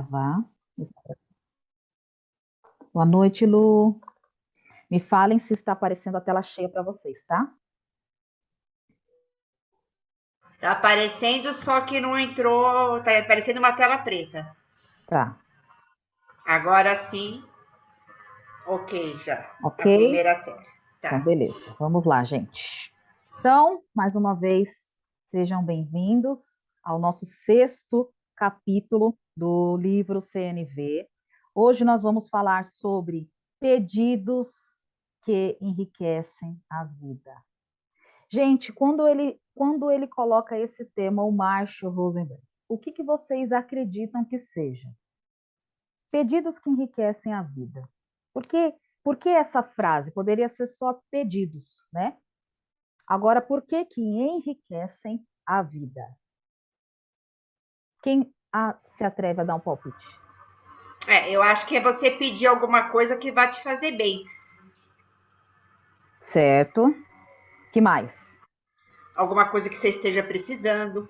Vá. Boa noite, Lu. Me falem se está aparecendo a tela cheia para vocês, tá? Tá aparecendo, só que não entrou. Tá aparecendo uma tela preta. Tá. Agora sim, ok já. Ok? A primeira tela. Então, Tá. beleza. Vamos lá, gente. Então, mais uma vez, sejam bem-vindos ao nosso sexto capítulo do livro CNV. Hoje nós vamos falar sobre pedidos que enriquecem a vida. Gente, quando ele coloca esse tema, o Marshall Rosenberg, o que vocês acreditam que seja? Pedidos que enriquecem a vida. Por que essa frase? Poderia ser só pedidos, né? Agora, por que enriquecem a vida? Quem se atreve a dar um palpite? Eu acho que é você pedir alguma coisa que vai te fazer bem. Certo. Que mais? Alguma coisa que você esteja precisando.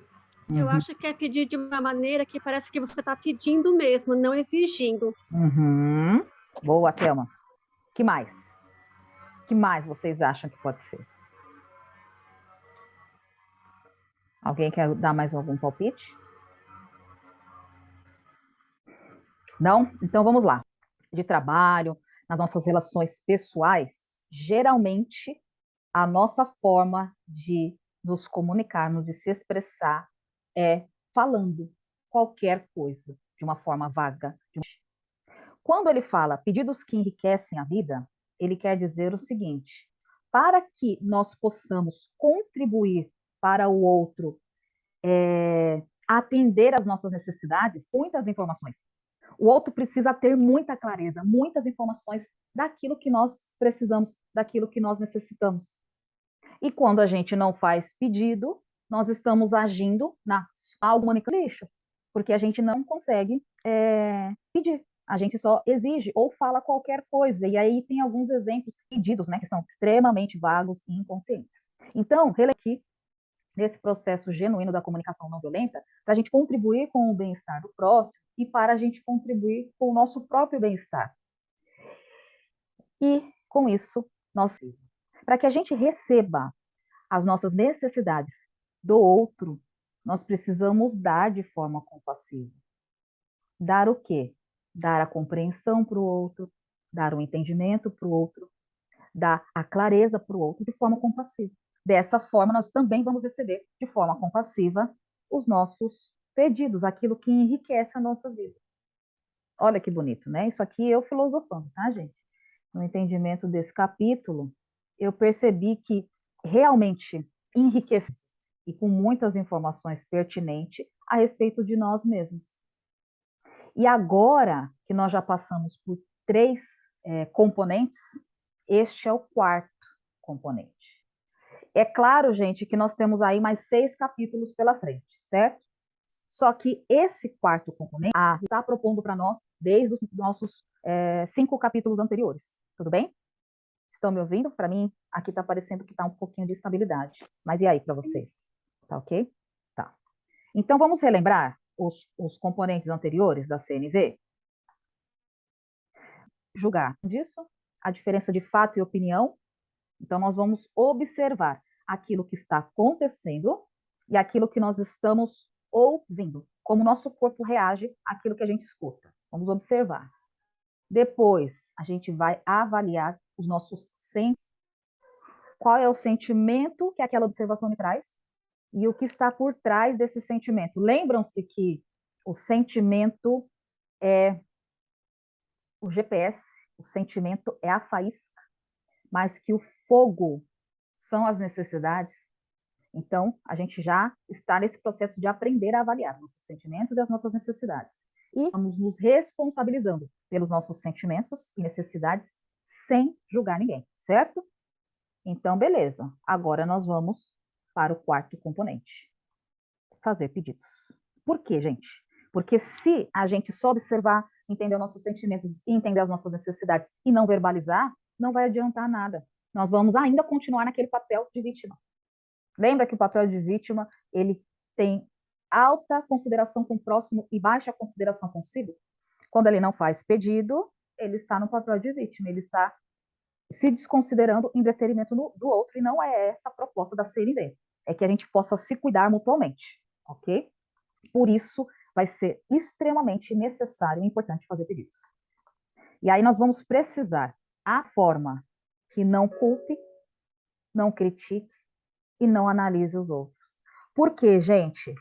Eu Uhum. acho que é pedir de uma maneira que parece que você está pedindo mesmo, não exigindo. Uhum. Boa, Thelma. Que mais? Que mais vocês acham que pode ser? Alguém quer dar mais algum palpite? Não? Então vamos lá. De trabalho, nas nossas relações pessoais, geralmente a nossa forma de nos comunicarmos, de se expressar, é falando qualquer coisa, de uma forma vaga. Quando ele fala pedidos que enriquecem a vida, ele quer dizer o seguinte: para que nós possamos contribuir para o outro, atender às nossas necessidades, muitas informações. O outro precisa ter muita clareza, muitas informações daquilo que nós precisamos, daquilo que nós necessitamos. E quando a gente não faz pedido, nós estamos agindo na comunicando lixo, porque a gente não consegue pedir. A gente só exige ou fala qualquer coisa. E aí tem alguns exemplos, pedidos, né, que são extremamente vagos e inconscientes. Então, aqui nesse processo genuíno da comunicação não violenta, para a gente contribuir com o bem-estar do próximo e para a gente contribuir com o nosso próprio bem-estar. E, com isso, para que a gente receba as nossas necessidades do outro, nós precisamos dar de forma compassiva. Dar o quê? Dar a compreensão para o outro, dar o entendimento para o outro, dar a clareza para o outro de forma compassiva. Dessa forma, nós também vamos receber de forma compassiva os nossos pedidos, aquilo que enriquece a nossa vida. Olha que bonito, né? Isso aqui eu filosofando, tá, gente? No entendimento desse capítulo, eu percebi que realmente enriquece e com muitas informações pertinentes a respeito de nós mesmos. E agora que nós já passamos por três componentes, este é o quarto componente. É claro, gente, que nós temos aí mais 6 capítulos pela frente, certo? Só que esse quarto componente está propondo para nós desde os nossos 5 capítulos anteriores. Tudo bem? Estão me ouvindo? Para mim, aqui está parecendo que está um pouquinho de estabilidade. Mas e aí para vocês? Tá ok? Tá. Então, vamos relembrar os componentes anteriores da CNV? Julgar disso, a diferença de fato e opinião. Então, nós vamos observar aquilo que está acontecendo e aquilo que nós estamos ouvindo, como o nosso corpo reage àquilo que a gente escuta. Vamos observar. Depois, a gente vai avaliar os nossos sentimentos. Qual é o sentimento que aquela observação me traz e o que está por trás desse sentimento. Lembram-se que o sentimento é o GPS, o sentimento é a faísca, mas que o fogo são as necessidades. Então, a gente já está nesse processo de aprender a avaliar nossos sentimentos e as nossas necessidades. E vamos nos responsabilizando pelos nossos sentimentos e necessidades sem julgar ninguém, certo? Então, beleza. Agora nós vamos para o quarto componente. Fazer pedidos. Por quê, gente? Porque se a gente só observar, entender os nossos sentimentos e entender as nossas necessidades e não verbalizar, não vai adiantar nada. Nós vamos ainda continuar naquele papel de vítima. Lembra que o papel de vítima, ele tem alta consideração com o próximo e baixa consideração consigo, quando ele não faz pedido, ele está no papel de vítima, ele está se desconsiderando em detrimento do outro, e não é essa a proposta da CNV. É que a gente possa se cuidar mutuamente, ok? Por isso, vai ser extremamente necessário e importante fazer pedidos. E aí nós vamos precisar a forma que não culpe, não critique e não analise os outros. Porque, gente,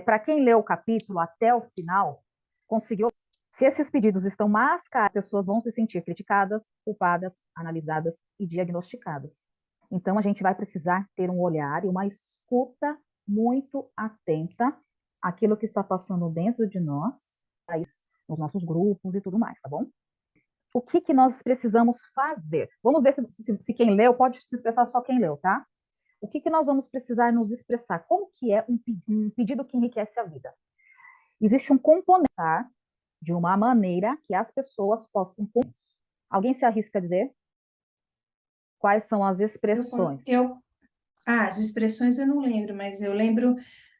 para quem leu o capítulo até o final, conseguiu. Se esses pedidos estão mascarados, as pessoas vão se sentir criticadas, culpadas, analisadas e diagnosticadas. Então, a gente vai precisar ter um olhar e uma escuta muito atenta àquilo que está passando dentro de nós, nos nossos grupos e tudo mais, tá bom? O que nós precisamos fazer? Vamos ver se quem leu pode se expressar só quem leu, tá? O que nós vamos precisar nos expressar? Como que é um pedido que enriquece a vida? Existe um componente de uma maneira que as pessoas possam... Alguém se arrisca a dizer? Quais são as expressões? As expressões eu não lembro, mas eu lembro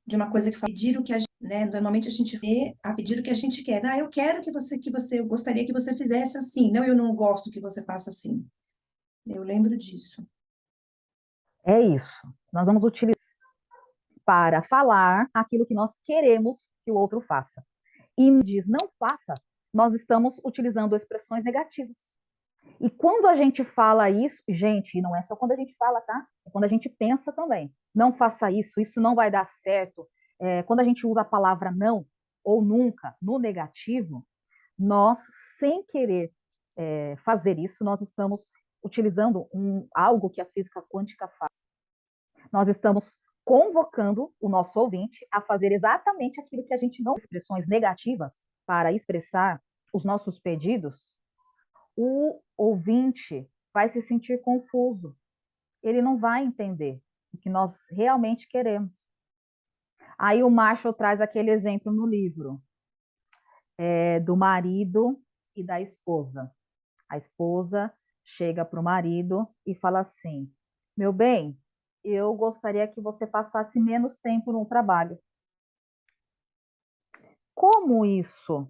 de uma coisa que fala, pedir o que a gente, né? Normalmente a gente vê a pedir o que a gente quer. Eu quero eu gostaria que você fizesse assim. Não, eu não gosto que você faça assim. Eu lembro disso. É isso. Nós vamos utilizar para falar aquilo que nós queremos que o outro faça. E diz não faça, nós estamos utilizando expressões negativas. E quando a gente fala isso, gente, não é só quando a gente fala, tá? É quando a gente pensa também. Não faça isso, isso não vai dar certo. Quando a gente usa a palavra não ou nunca no negativo, nós, sem querer fazer isso, nós estamos utilizando algo que a física quântica faz. Nós estamos convocando o nosso ouvinte a fazer exatamente aquilo que a gente não... Expressões negativas para expressar os nossos pedidos, o ouvinte vai se sentir confuso. Ele não vai entender o que nós realmente queremos. Aí o Marshall traz aquele exemplo no livro do marido e da esposa. A esposa chega para o marido e fala assim: meu bem, eu gostaria que você passasse menos tempo no trabalho. Como isso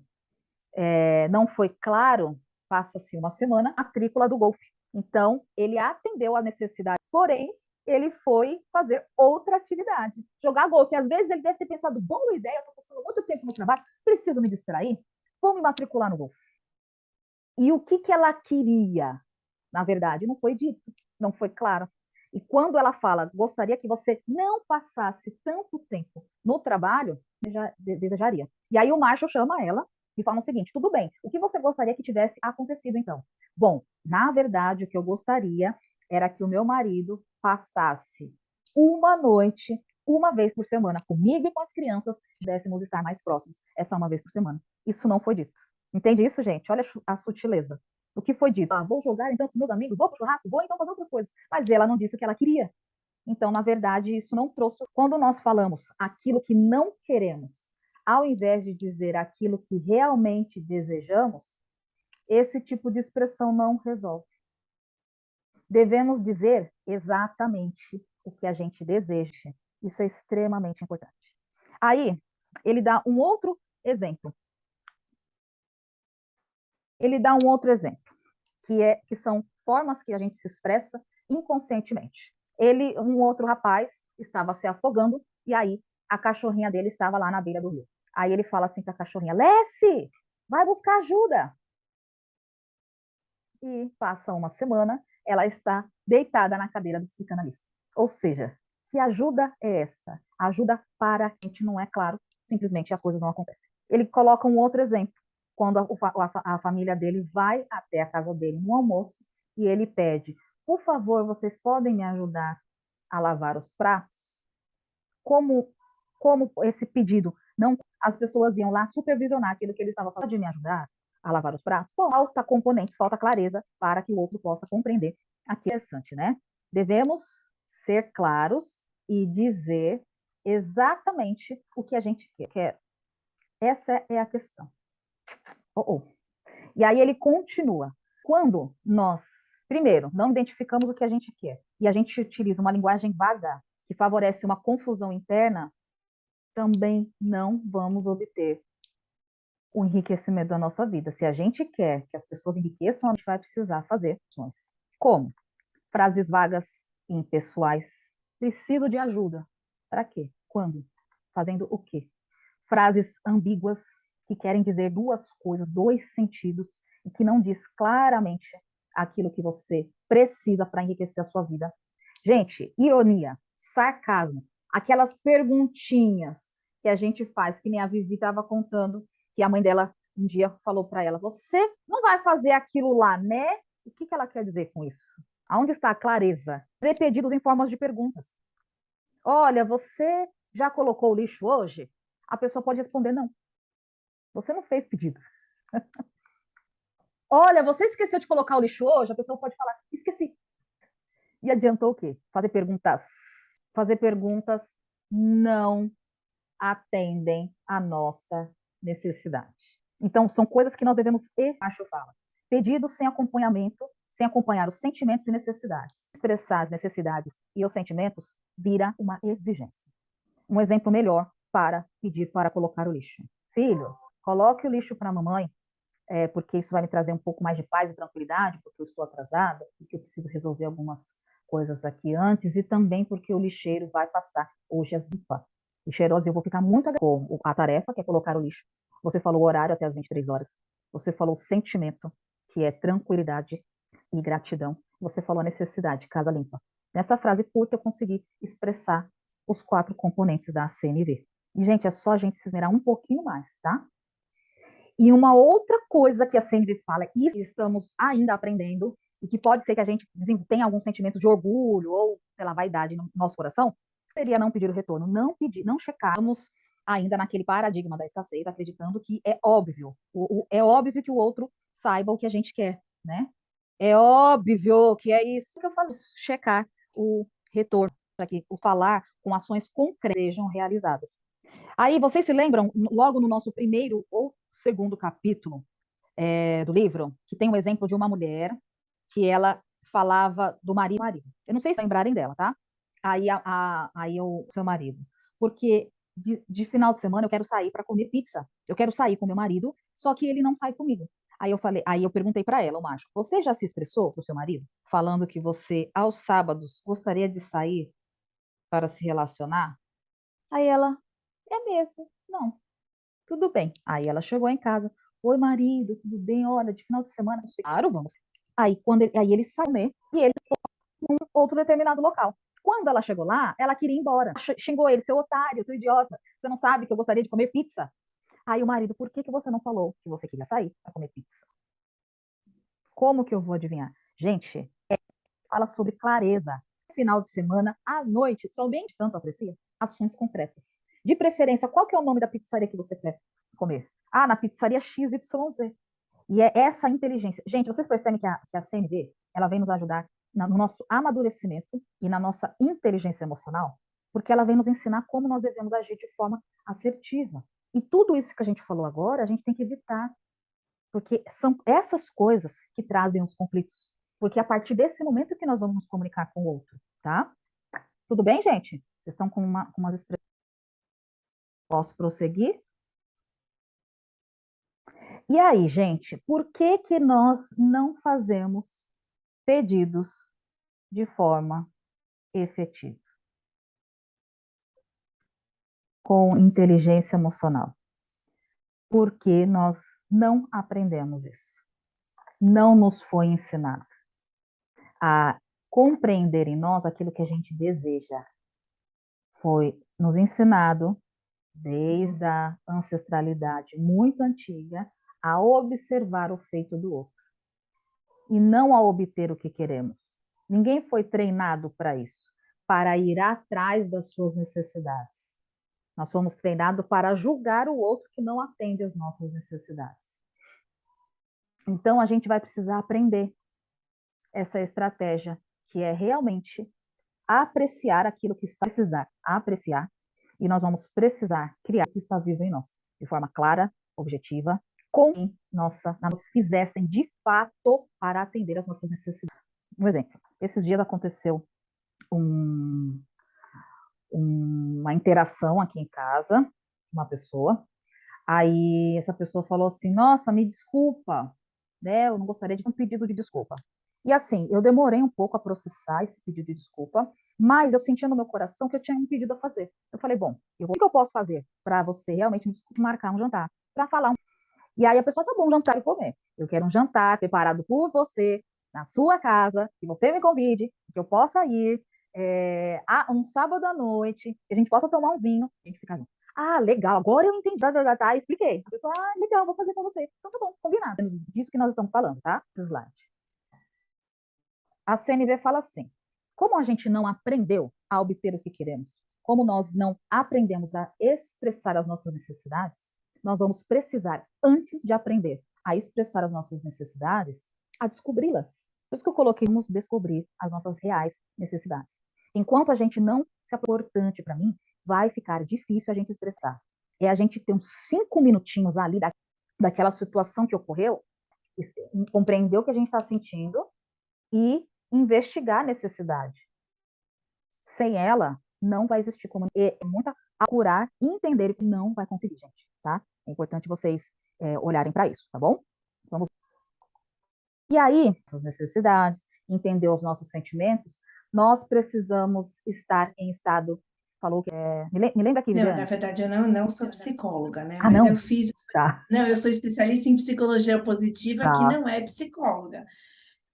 não foi claro, passa-se uma semana, a matrícula do golfe. Então, ele atendeu a necessidade, porém, ele foi fazer outra atividade, jogar golfe. Às vezes ele deve ter pensado, boa ideia, eu estou passando muito tempo no trabalho, preciso me distrair, vou me matricular no golfe. E o que ela queria? Na verdade, não foi dito, não foi claro. E quando ela fala, gostaria que você não passasse tanto tempo no trabalho, desejaria. E aí o Marshall chama ela e fala o seguinte: tudo bem, o que você gostaria que tivesse acontecido então? Bom, na verdade, o que eu gostaria era que o meu marido passasse uma noite, uma vez por semana, comigo e com as crianças, pudéssemos estar mais próximos, essa uma vez por semana. Isso não foi dito. Entende isso, gente? Olha a sutileza. O que foi dito? Vou jogar então com os meus amigos, vou pro churrasco, vou então fazer outras coisas. Mas ela não disse o que ela queria. Então, na verdade, isso não trouxe... Quando nós falamos aquilo que não queremos, ao invés de dizer aquilo que realmente desejamos, esse tipo de expressão não resolve. Devemos dizer exatamente o que a gente deseja. Isso é extremamente importante. Aí, ele dá um outro exemplo. Ele dá um outro exemplo, que são formas que a gente se expressa inconscientemente. Um outro rapaz, estava se afogando, e aí a cachorrinha dele estava lá na beira do rio. Aí ele fala assim para a cachorrinha: Lessie, vai buscar ajuda. E passa uma semana, ela está deitada na cadeira do psicanalista. Ou seja, que ajuda é essa? Ajuda para a gente não é claro, simplesmente as coisas não acontecem. Ele coloca um outro exemplo, quando a família dele vai até a casa dele no almoço e ele pede: por favor, vocês podem me ajudar a lavar os pratos? Como esse pedido, não, as pessoas iam lá supervisionar aquilo que ele estava falando, de me ajudar a lavar os pratos? Falta componentes, falta clareza para que o outro possa compreender. Aqui é interessante, né? Devemos ser claros e dizer exatamente o que a gente quer. Essa é a questão. E aí ele continua. Quando nós, primeiro, não identificamos o que a gente quer e a gente utiliza uma linguagem vaga que favorece uma confusão interna, também não vamos obter o enriquecimento da nossa vida. Se a gente quer que as pessoas enriqueçam, a gente vai precisar fazer ações. Como? Frases vagas e impessoais. Preciso de ajuda. Para quê? Quando? Fazendo o quê? Frases ambíguas que querem dizer duas coisas, dois sentidos, e que não diz claramente aquilo que você precisa para enriquecer a sua vida. Gente, ironia, sarcasmo, aquelas perguntinhas que a gente faz, que nem a Vivi estava contando, que a mãe dela um dia falou para ela: você não vai fazer aquilo lá, né? O que ela quer dizer com isso? Aonde está a clareza? Fazer pedidos em formas de perguntas. Olha, você já colocou o lixo hoje? A pessoa pode responder não. Você não fez pedido. Olha, você esqueceu de colocar o lixo hoje? A pessoa pode falar, esqueci. E adiantou o quê? Fazer perguntas. Fazer perguntas não atendem à nossa necessidade. Então, são coisas que nós devemos acho fala. Pedidos sem acompanhamento, sem acompanhar os sentimentos e necessidades. Expressar as necessidades e os sentimentos vira uma exigência. Um exemplo melhor para pedir para colocar o lixo. Filho, coloque o lixo para a mamãe, porque isso vai me trazer um pouco mais de paz e tranquilidade, porque eu estou atrasada, porque eu preciso resolver algumas coisas aqui antes, e também porque o lixeiro vai passar hoje às 20 horas. E cheirosa, eu vou ficar muito com a tarefa, que é colocar o lixo. Você falou o horário até as 23 horas. Você falou o sentimento, que é tranquilidade e gratidão. Você falou a necessidade, casa limpa. Nessa frase curta, eu consegui expressar os 4 componentes da CNV. E, gente, é só a gente se esmerar um pouquinho mais, tá? E uma outra coisa que a CNV fala, e estamos ainda aprendendo, e que pode ser que a gente tenha algum sentimento de orgulho ou, sei lá, vaidade no nosso coração, seria não pedir o retorno, não pedir, não checar. Estamos ainda naquele paradigma da escassez, acreditando que é óbvio, é óbvio que o outro saiba o que a gente quer, né? É óbvio que é isso que eu falo, checar o retorno, para que o falar com ações concretas sejam realizadas. Aí, vocês se lembram, logo no nosso primeiro ou segundo capítulo do livro, que tem um exemplo de uma mulher que ela falava do marido. Eu não sei se lembrarem dela, tá? Aí o seu marido. Porque de final de semana eu quero sair para comer pizza. Eu quero sair com meu marido, só que ele não sai comigo. Aí eu perguntei para ela, o macho, você já se expressou pro seu marido? Falando que você, aos sábados, gostaria de sair para se relacionar? Aí ela, é mesmo? Não, tudo bem. Aí ela chegou em casa. Oi, marido, tudo bem? Olha, de final de semana, claro, vamos. Aí ele saiu, né? E ele foi em um outro determinado local. Quando ela chegou lá, ela queria ir embora. Xingou ele, seu otário, seu idiota. Você não sabe que eu gostaria de comer pizza? Aí o marido, por que você não falou que você queria sair para comer pizza? Como que eu vou adivinhar? Gente, fala sobre clareza. Final de semana, à noite, somente tanto aprecia ações concretas. De preferência, qual que é o nome da pizzaria que você quer comer? Ah, na pizzaria XYZ. E é essa inteligência. Gente, vocês percebem que a CNV, ela vem nos ajudar no nosso amadurecimento e na nossa inteligência emocional, porque ela vem nos ensinar como nós devemos agir de forma assertiva. E tudo isso que a gente falou agora, a gente tem que evitar, porque são essas coisas que trazem os conflitos. Porque é a partir desse momento que nós vamos nos comunicar com o outro, tá? Tudo bem, gente? Vocês estão com umas expressões. Posso prosseguir? E aí, gente, por que que nós não fazemos pedidos de forma efetiva, com inteligência emocional? Porque nós não aprendemos isso. Não nos foi ensinado a compreender em nós aquilo que a gente deseja. Foi nos ensinado, desde a ancestralidade muito antiga, a observar o feito do outro e não a obter o que queremos. Ninguém foi treinado para isso, para ir atrás das suas necessidades. Nós fomos treinados para julgar o outro que não atende às nossas necessidades. Então, a gente vai precisar aprender essa estratégia, que é realmente apreciar aquilo que está precisar, apreciar, e nós vamos precisar criar o que está vivo em nós, de forma clara, objetiva, com que nos fizessem de fato para atender às nossas necessidades. Um exemplo, esses dias aconteceu uma interação aqui em casa, uma pessoa. Aí essa pessoa falou assim: Nossa, me desculpa, né? Eu não gostaria de ter um pedido de desculpa. E assim, eu demorei um pouco a processar esse pedido de desculpa, mas eu sentia no meu coração que eu tinha um pedido a fazer. Eu falei: Bom, o que eu posso fazer para você realmente me desculpar, marcar um jantar, para falar? E aí a pessoa: Tá bom, jantar e comer. Eu quero um jantar preparado por você, na sua casa, que você me convide, que eu possa ir, um sábado à noite, que a gente possa tomar um vinho, a gente fica junto. Ah, legal, agora eu entendi, tá, expliquei. A pessoa: legal, vou fazer com você. Então tá bom, combinado. Disso que nós estamos falando, tá? Slide. A CNV fala assim: como a gente não aprendeu a obter o que queremos, como nós não aprendemos a expressar as nossas necessidades, nós vamos precisar, antes de aprender a expressar as nossas necessidades, a descobri-las. Por isso que eu coloquei vamos descobrir as nossas reais necessidades. Enquanto a gente não se é importante para mim, vai ficar difícil a gente expressar. É a gente ter uns 5 minutinhos ali daquela situação que ocorreu, compreender o que a gente está sentindo e investigar a necessidade. Sem ela, não vai existir comunicação. É muito a curar e entender que não vai conseguir, gente, tá? É importante vocês olharem para isso, tá bom? Vamos. E aí, as necessidades, entender os nossos sentimentos, nós precisamos estar em estado. Falou que me lembra aqui, Não, Viviane? na verdade, eu não sou psicóloga, né? Ah, Mas não? eu fiz. Tá, Não, eu sou especialista em psicologia positiva, que tá. não é psicóloga,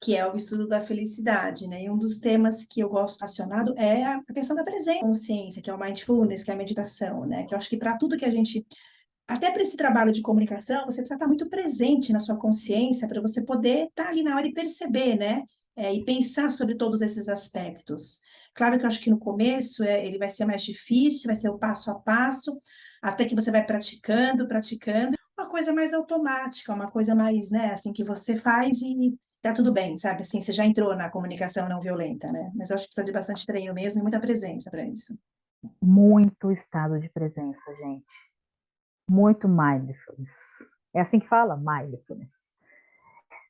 que é o estudo da felicidade, né? E um dos temas que eu gosto relacionado é a questão da presença, consciência, que é o mindfulness, que é a meditação, né? Que eu acho que para tudo que a gente, até para esse trabalho de comunicação, você precisa estar muito presente na sua consciência para você poder estar ali na hora e perceber, né? E pensar sobre todos esses aspectos. Claro que eu acho que no começo ele vai ser mais difícil, vai ser o passo a passo, até que você vai praticando, praticando, uma coisa mais automática, uma coisa mais, né, assim, que você faz e tá tudo bem, sabe? Assim, você já entrou na comunicação não violenta, né? Mas eu acho que precisa de bastante treino mesmo e muita presença para isso. Muito estado de presença, gente. Muito mindfulness. É assim que fala? Mindfulness.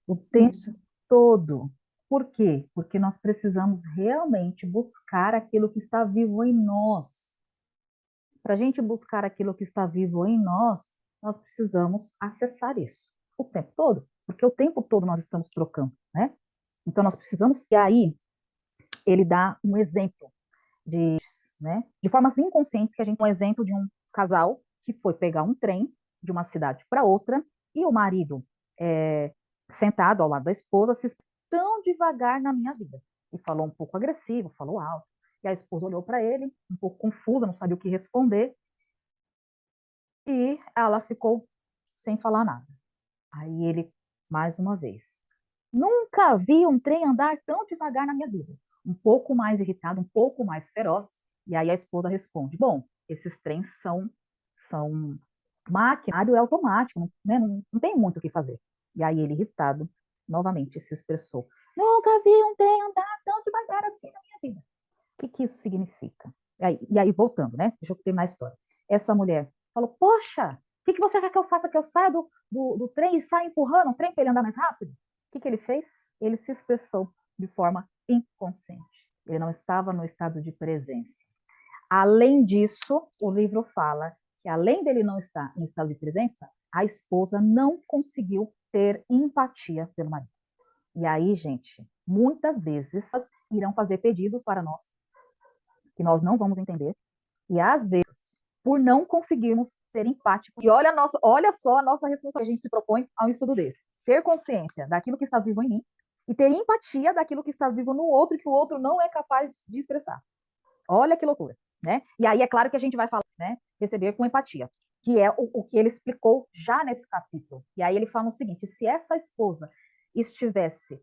O tempo Isso. todo. Por quê? Porque nós precisamos realmente buscar aquilo que está vivo em nós. Para a gente buscar aquilo que está vivo em nós, nós precisamos acessar isso o tempo todo, porque o tempo todo nós estamos trocando, né? Então nós precisamos. E aí ele dá um exemplo de, né, de formas inconscientes que a gente um exemplo de um casal que foi pegar um trem de uma cidade para outra e o marido sentado ao lado da esposa se tão devagar na minha vida e falou um pouco agressivo, falou alto. E a esposa olhou para ele, um pouco confusa, não sabia o que responder, e ela ficou sem falar nada. Aí ele, mais uma vez: Nunca vi um trem andar tão devagar na minha vida. Um pouco mais irritado, um pouco mais feroz. E aí a esposa responde: Bom, esses trens são maquinário é automático, né? Não tem muito o que fazer. E aí ele, irritado, novamente se expressou: Nunca vi um trem andar tão devagar assim na minha vida. O que isso significa? E aí, voltando, né? Deixa eu terminar a história. Essa mulher falou: Poxa, o que você quer que eu faça? Que eu saia do trem e saia empurrando o trem para ele andar mais rápido? O que ele fez? Ele se expressou de forma inconsciente. Ele não estava no estado de presença. Além disso, o livro fala que, além dele não estar em estado de presença, a esposa não conseguiu ter empatia pelo marido. E aí, gente, muitas vezes irão fazer pedidos para nós que nós não vamos entender. E às vezes, por não conseguirmos ser empáticos, e olha só a nossa responsabilidade que a gente se propõe a um estudo desse. Ter consciência daquilo que está vivo em mim e ter empatia daquilo que está vivo no outro, que o outro não é capaz de expressar. Olha que loucura, né? E aí é claro que a gente vai falar, né? Receber com empatia, que é o que ele explicou já nesse capítulo. E aí ele fala o seguinte: se essa esposa estivesse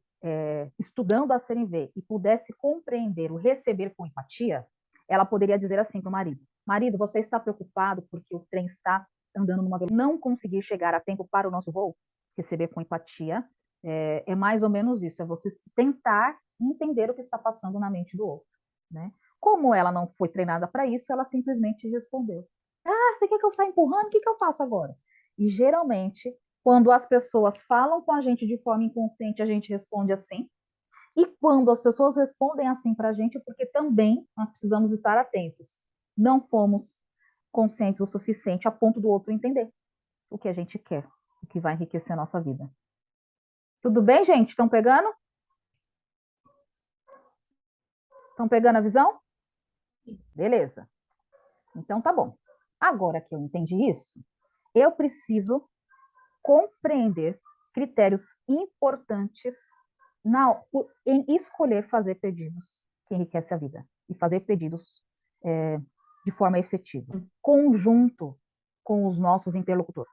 estudando a CNV e pudesse compreender o receber com empatia, ela poderia dizer assim para o marido: Marido, você está preocupado porque o trem está andando numa velocidade, não conseguir chegar a tempo para o nosso voo? Receber com empatia é mais ou menos isso, é você tentar entender o que está passando na mente do outro, né? Como ela não foi treinada para isso, ela simplesmente respondeu: você quer que eu saia empurrando? O que eu faço agora? E geralmente, quando as pessoas falam com a gente de forma inconsciente, a gente responde assim. E quando as pessoas respondem assim para a gente, é porque também nós precisamos estar atentos. não fomos conscientes o suficiente a ponto do outro entender o que a gente quer, o que vai enriquecer a nossa vida. Tudo bem, gente? Estão pegando? Estão pegando a visão? Beleza. Então tá bom. Agora que eu entendi isso, eu preciso compreender critérios importantes em escolher fazer pedidos que enriquecem a vida e fazer pedidos de forma efetiva, conjunto com os nossos interlocutores.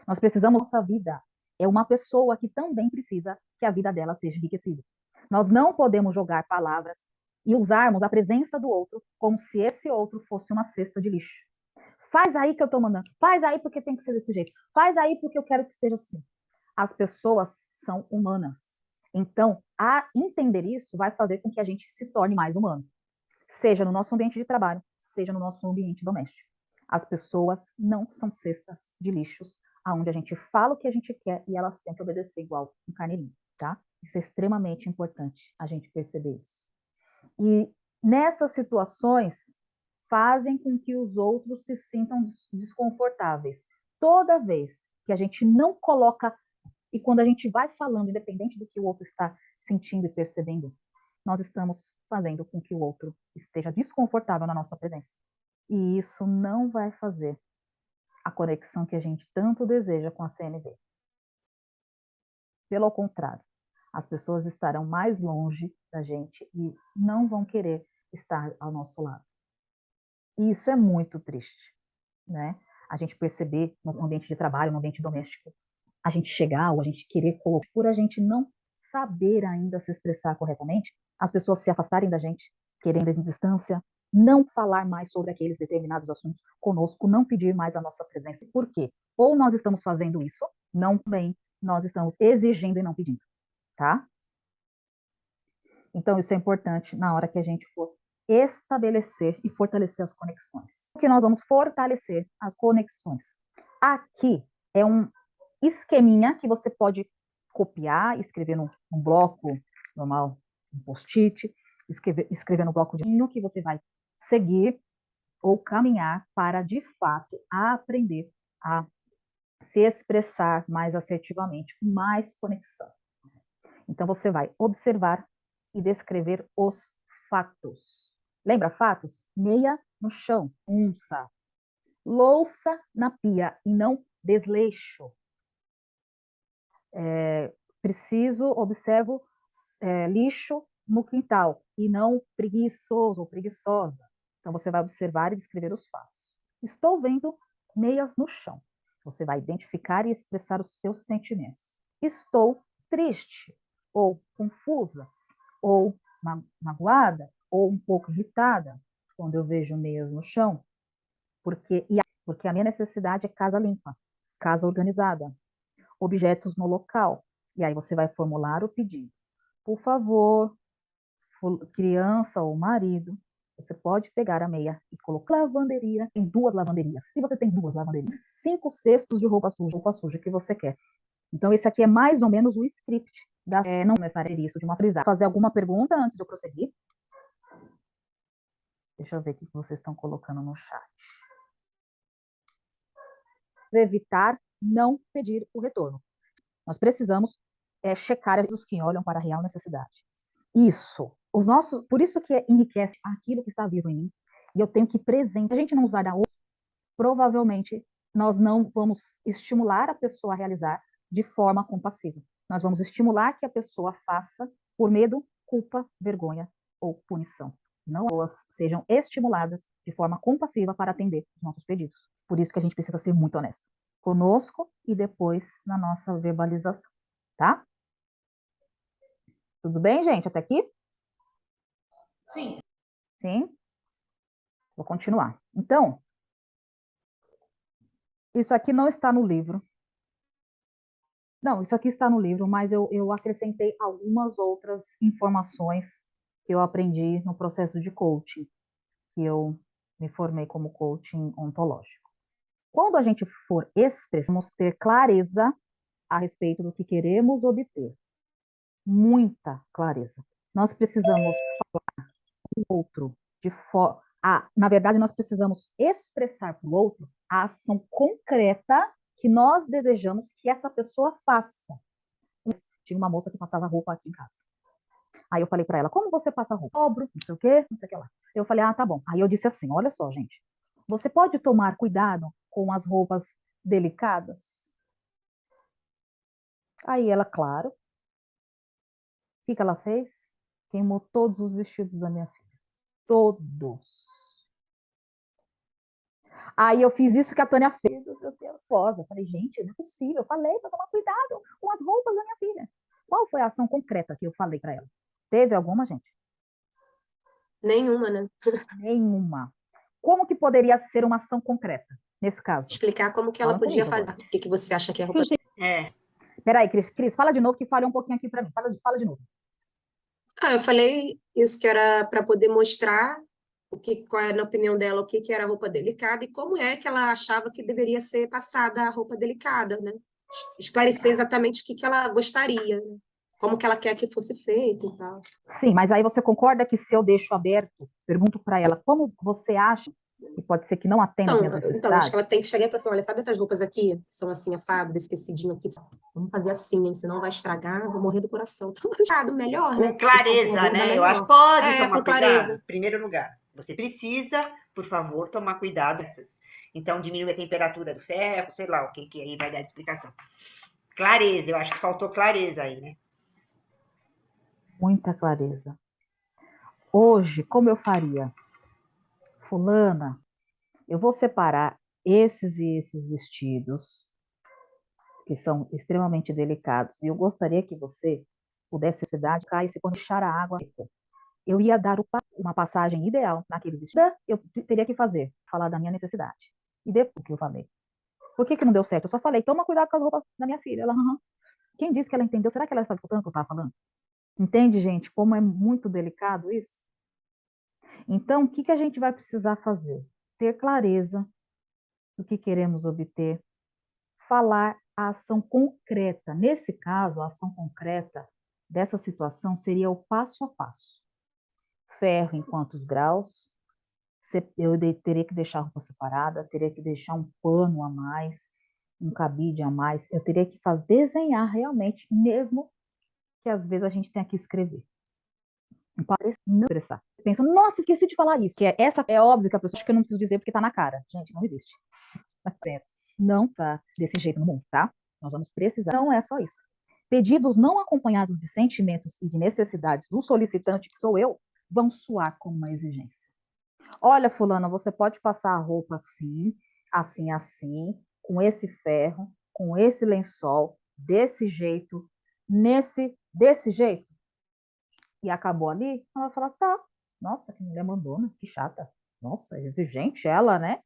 Nós precisamos, nossa vida é uma pessoa que também precisa que a vida dela seja enriquecida. Nós não podemos jogar palavras e usarmos a presença do outro como se esse outro fosse uma cesta de lixo. Faz aí que eu estou mandando, faz aí porque tem que ser desse jeito, faz aí porque eu quero que seja assim. As pessoas são humanas. Então, a entender isso vai fazer com que a gente se torne mais humano. Seja no nosso ambiente de trabalho, seja no nosso ambiente doméstico. As pessoas não são cestas de lixos, onde a gente fala o que a gente quer e elas têm que obedecer igual um carneirinho, tá? Isso é extremamente importante, a gente perceber isso. E nessas situações, fazem com que os outros se sintam desconfortáveis. Toda vez que a gente não coloca, e quando a gente vai falando, independente do que o outro está sentindo e percebendo, nós estamos fazendo com que o outro esteja desconfortável na nossa presença. E isso não vai fazer a conexão que a gente tanto deseja com a CNV. Pelo contrário, as pessoas estarão mais longe da gente e não vão querer estar ao nosso lado. E isso é muito triste, né? A gente perceber no ambiente de trabalho, no ambiente doméstico, a gente chegar ou a gente querer colocar, por a gente não saber ainda se expressar corretamente, as pessoas se afastarem da gente, querendo distância, não falar mais sobre aqueles determinados assuntos conosco, não pedir mais a nossa presença. Por quê? Ou nós estamos fazendo isso, não bem, nós estamos exigindo e não pedindo, tá? Então, isso é importante na hora que a gente for estabelecer e fortalecer as conexões. Que nós vamos fortalecer as conexões. Aqui é um esqueminha que você pode copiar, escrever num bloco normal, um post-it, escrever no bloco de que você vai seguir ou caminhar para, de fato, aprender a se expressar mais assertivamente, com mais conexão. Então, você vai observar e descrever os fatos. Lembra fatos? Meia no chão, unça. Louça na pia e não desleixo. Observo lixo no quintal e não preguiçoso ou preguiçosa. Então, você vai observar e descrever os fatos. Estou vendo meias no chão. Você vai identificar e expressar os seus sentimentos. Estou triste, ou confusa, ou magoada, ou um pouco irritada quando eu vejo meias no chão, porque a minha necessidade é casa limpa, casa organizada, objetos no local. E aí você vai formular o pedido. Por favor, criança ou marido, você pode pegar a meia e colocar lavanderia em 2 lavanderias. Se você tem 2 lavanderias, 5 cestos de roupa suja que você quer. Então, esse aqui é mais ou menos o script. Não começar isso de uma frisada. Fazer alguma pergunta antes de eu prosseguir? Deixa eu ver o que vocês estão colocando no chat. Evitar não pedir o retorno. Nós precisamos checar os que olham para a real necessidade. Isso. Por isso que enriquece aquilo que está vivo em mim. E eu tenho que presente. Se a gente não usar a outra, provavelmente nós não vamos estimular a pessoa a realizar de forma compassiva. Nós vamos estimular que a pessoa faça por medo, culpa, vergonha ou punição. Não elas sejam estimuladas de forma compassiva para atender os nossos pedidos. Por isso que a gente precisa ser muito honesto conosco e depois na nossa verbalização, tá? Tudo bem, gente? Até aqui? Sim. Sim? Vou continuar. Então, isso aqui não está no livro. Não, isso aqui está no livro, mas eu acrescentei algumas outras informações que eu aprendi no processo de coaching, que eu me formei como coaching ontológico. Quando a gente for expressar, vamos ter clareza a respeito do que queremos obter. Muita clareza. Nós precisamos falar com o outro Na verdade, nós precisamos expressar para o outro a ação concreta que nós desejamos que essa pessoa faça. Tinha uma moça que passava roupa aqui em casa. Aí eu falei para ela, como você passa roupa? Dobro, não sei o quê, não sei o que lá. Eu falei, tá bom. Aí eu disse assim, olha só, gente, você pode tomar cuidado com as roupas delicadas? Aí ela, claro. O que ela fez? Queimou todos os vestidos da minha filha. Todos. Aí eu fiz isso que a Tânia fez, meu Deus, fosa. Falei, gente, não é possível. Eu falei para tomar cuidado com as roupas da minha filha. Qual foi a ação concreta que eu falei para ela? Teve alguma, gente? Nenhuma, né? Nenhuma. Como que poderia ser uma ação concreta nesse caso? Explicar como que ela Fala podia comigo fazer. agora. O que você acha que é roupa? É. Peraí, Cris, fala de novo que falhou um pouquinho aqui para mim. Fala de novo. Eu falei isso que era para poder mostrar qual é, na opinião dela, o que era a roupa delicada e como é que ela achava que deveria ser passada a roupa delicada, né? Esclarecer exatamente o que ela gostaria, né? Como que ela quer que fosse feito e tal. Sim, mas aí você concorda que se eu deixo aberto, pergunto para ela como você acha que pode ser que não atenda às minhas Então, necessidades? acho que ela tem que chegar e falar assim, olha, sabe essas roupas aqui, que são assim, assado, desse tecidinho aqui? Vamos fazer assim, hein? Senão vai estragar, vou morrer do coração. Então, melhor, né? Com clareza, né? Eu acho que pode tomar cuidado. Em primeiro lugar, você precisa, por favor, tomar cuidado. Então, diminui a temperatura do ferro, sei lá o que aí vai dar de explicação. Clareza, eu acho que faltou clareza aí, né? Muita clareza. Hoje, como eu faria? Fulana, eu vou separar esses e esses vestidos, que são extremamente delicados, e eu gostaria que você pudesse cidade cair e se deixar a água. Eu ia dar uma passagem ideal naqueles vestidos. Eu teria que falar da minha necessidade. E depois que eu falei. Por que não deu certo? Eu só falei, toma cuidado com as roupas da minha filha. Ela, Quem disse que ela entendeu? Será que ela está escutando o que eu estava falando? Entende, gente, como é muito delicado isso? Então, o que a gente vai precisar fazer? Ter clareza do que queremos obter, falar a ação concreta. Nesse caso, a ação concreta dessa situação seria o passo a passo. Ferro em quantos graus? Eu teria que deixar a roupa separada, teria que deixar um pano a mais, um cabide a mais. Eu teria que desenhar realmente, mesmo que às vezes a gente tenha que escrever. Não expressar. Pensa, nossa, esqueci de falar isso. É óbvio que a pessoa acha que eu não preciso dizer porque tá na cara. Gente, não existe. Não tá desse jeito no mundo, tá? Nós vamos precisar. Não é só isso. Pedidos não acompanhados de sentimentos e de necessidades do solicitante, que sou eu, vão soar como uma exigência. Olha, fulana, você pode passar a roupa assim, assim, assim, com esse ferro, com esse lençol, desse jeito, desse jeito. E acabou ali, ela vai falar, tá, nossa, que mulher mandona, que chata. Nossa, exigente ela, né?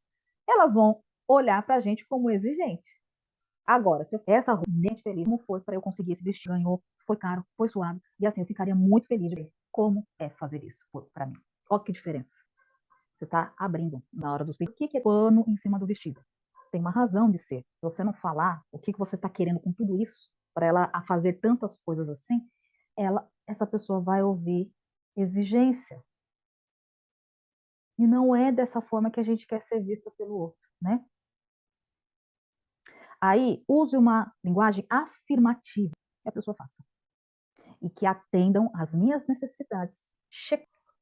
Elas vão olhar pra gente como exigente. Agora, se essa roupa bem feliz, como foi para eu conseguir esse vestido, ganhou, foi caro, foi suado, e assim, eu ficaria muito feliz de ver como é fazer isso para mim. Olha que diferença. Você está abrindo na hora dos pedidos. O que é pano em cima do vestido? Tem uma razão de ser. Se você não falar o que você está querendo com tudo isso, para ela fazer tantas coisas assim, essa pessoa vai ouvir exigência. E não é dessa forma que a gente quer ser vista pelo outro, né? Aí, use uma linguagem afirmativa que a pessoa faça. E que atendam às minhas necessidades.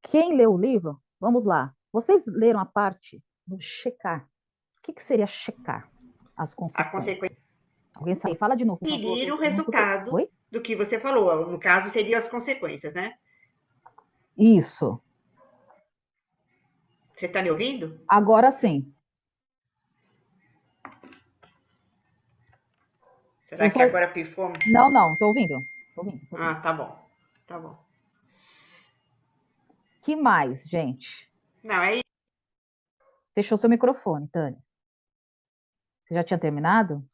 Quem leu o livro, vamos lá. Vocês leram a parte do checar. O que seria checar? As consequências. Alguém sabe? Fala de novo. Conferir o resultado do que você falou. No caso, seriam as consequências, né? Isso. Você está me ouvindo? Agora sim. Será que agora pifou? Não, tô ouvindo. Ah, tá bom. Tá bom. Que mais, gente? Não, aí. Fechou seu microfone, Tânia. Você já tinha terminado?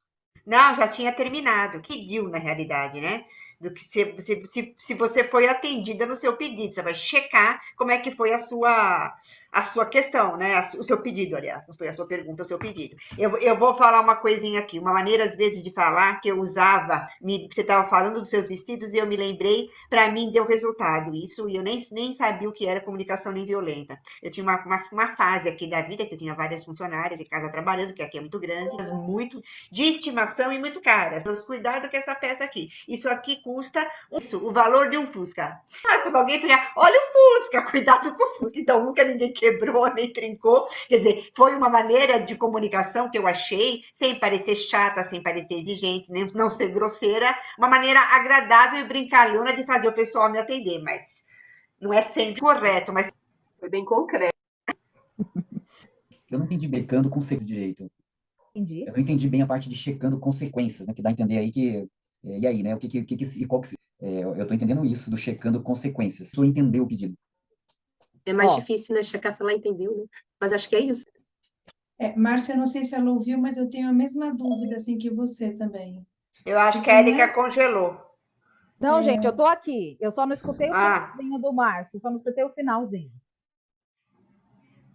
Não, já tinha terminado. Pediu, na realidade, né? Do que se você foi atendida no seu pedido. Você vai checar como é que foi a sua a sua questão, né? O seu pedido, aliás. Não foi a sua pergunta, o seu pedido. Eu vou falar uma coisinha aqui. Uma maneira, às vezes, de falar que eu usava. Você estava falando dos seus vestidos e eu me lembrei, para mim deu resultado isso, e eu nem sabia o que era comunicação nem violenta. Eu tinha uma fase aqui da vida, que eu tinha várias funcionárias em casa trabalhando, que aqui é muito grande, muito de estimação e muito caras. Então, cuidado com essa peça aqui. Isso aqui custa o valor de um Fusca. Quando alguém pegar, olha o Fusca, cuidado com o Fusca. Então, nunca ninguém quebrou, nem trincou. Quer dizer, foi uma maneira de comunicação que eu achei, sem parecer chata, sem parecer exigente, nem não ser grosseira, uma maneira agradável e brincalhona de fazer o pessoal me atender, mas não é sempre correto, mas Foi bem concreto. Eu não entendi checando conceito direito. Entendi. Eu não entendi bem a parte de checando consequências, né? Que dá a entender aí que... e aí, né? Eu estou entendendo isso, do checando consequências. Só entender o pedido. É mais difícil, né? Checar se ela entendeu, né? Mas acho que é isso. Márcia, não sei se ela ouviu, mas eu tenho a mesma dúvida assim que você também. Eu acho que a Érica congelou. Não, gente, eu tô aqui. Eu só não escutei o Ah. finalzinho do Márcio, só não escutei o finalzinho.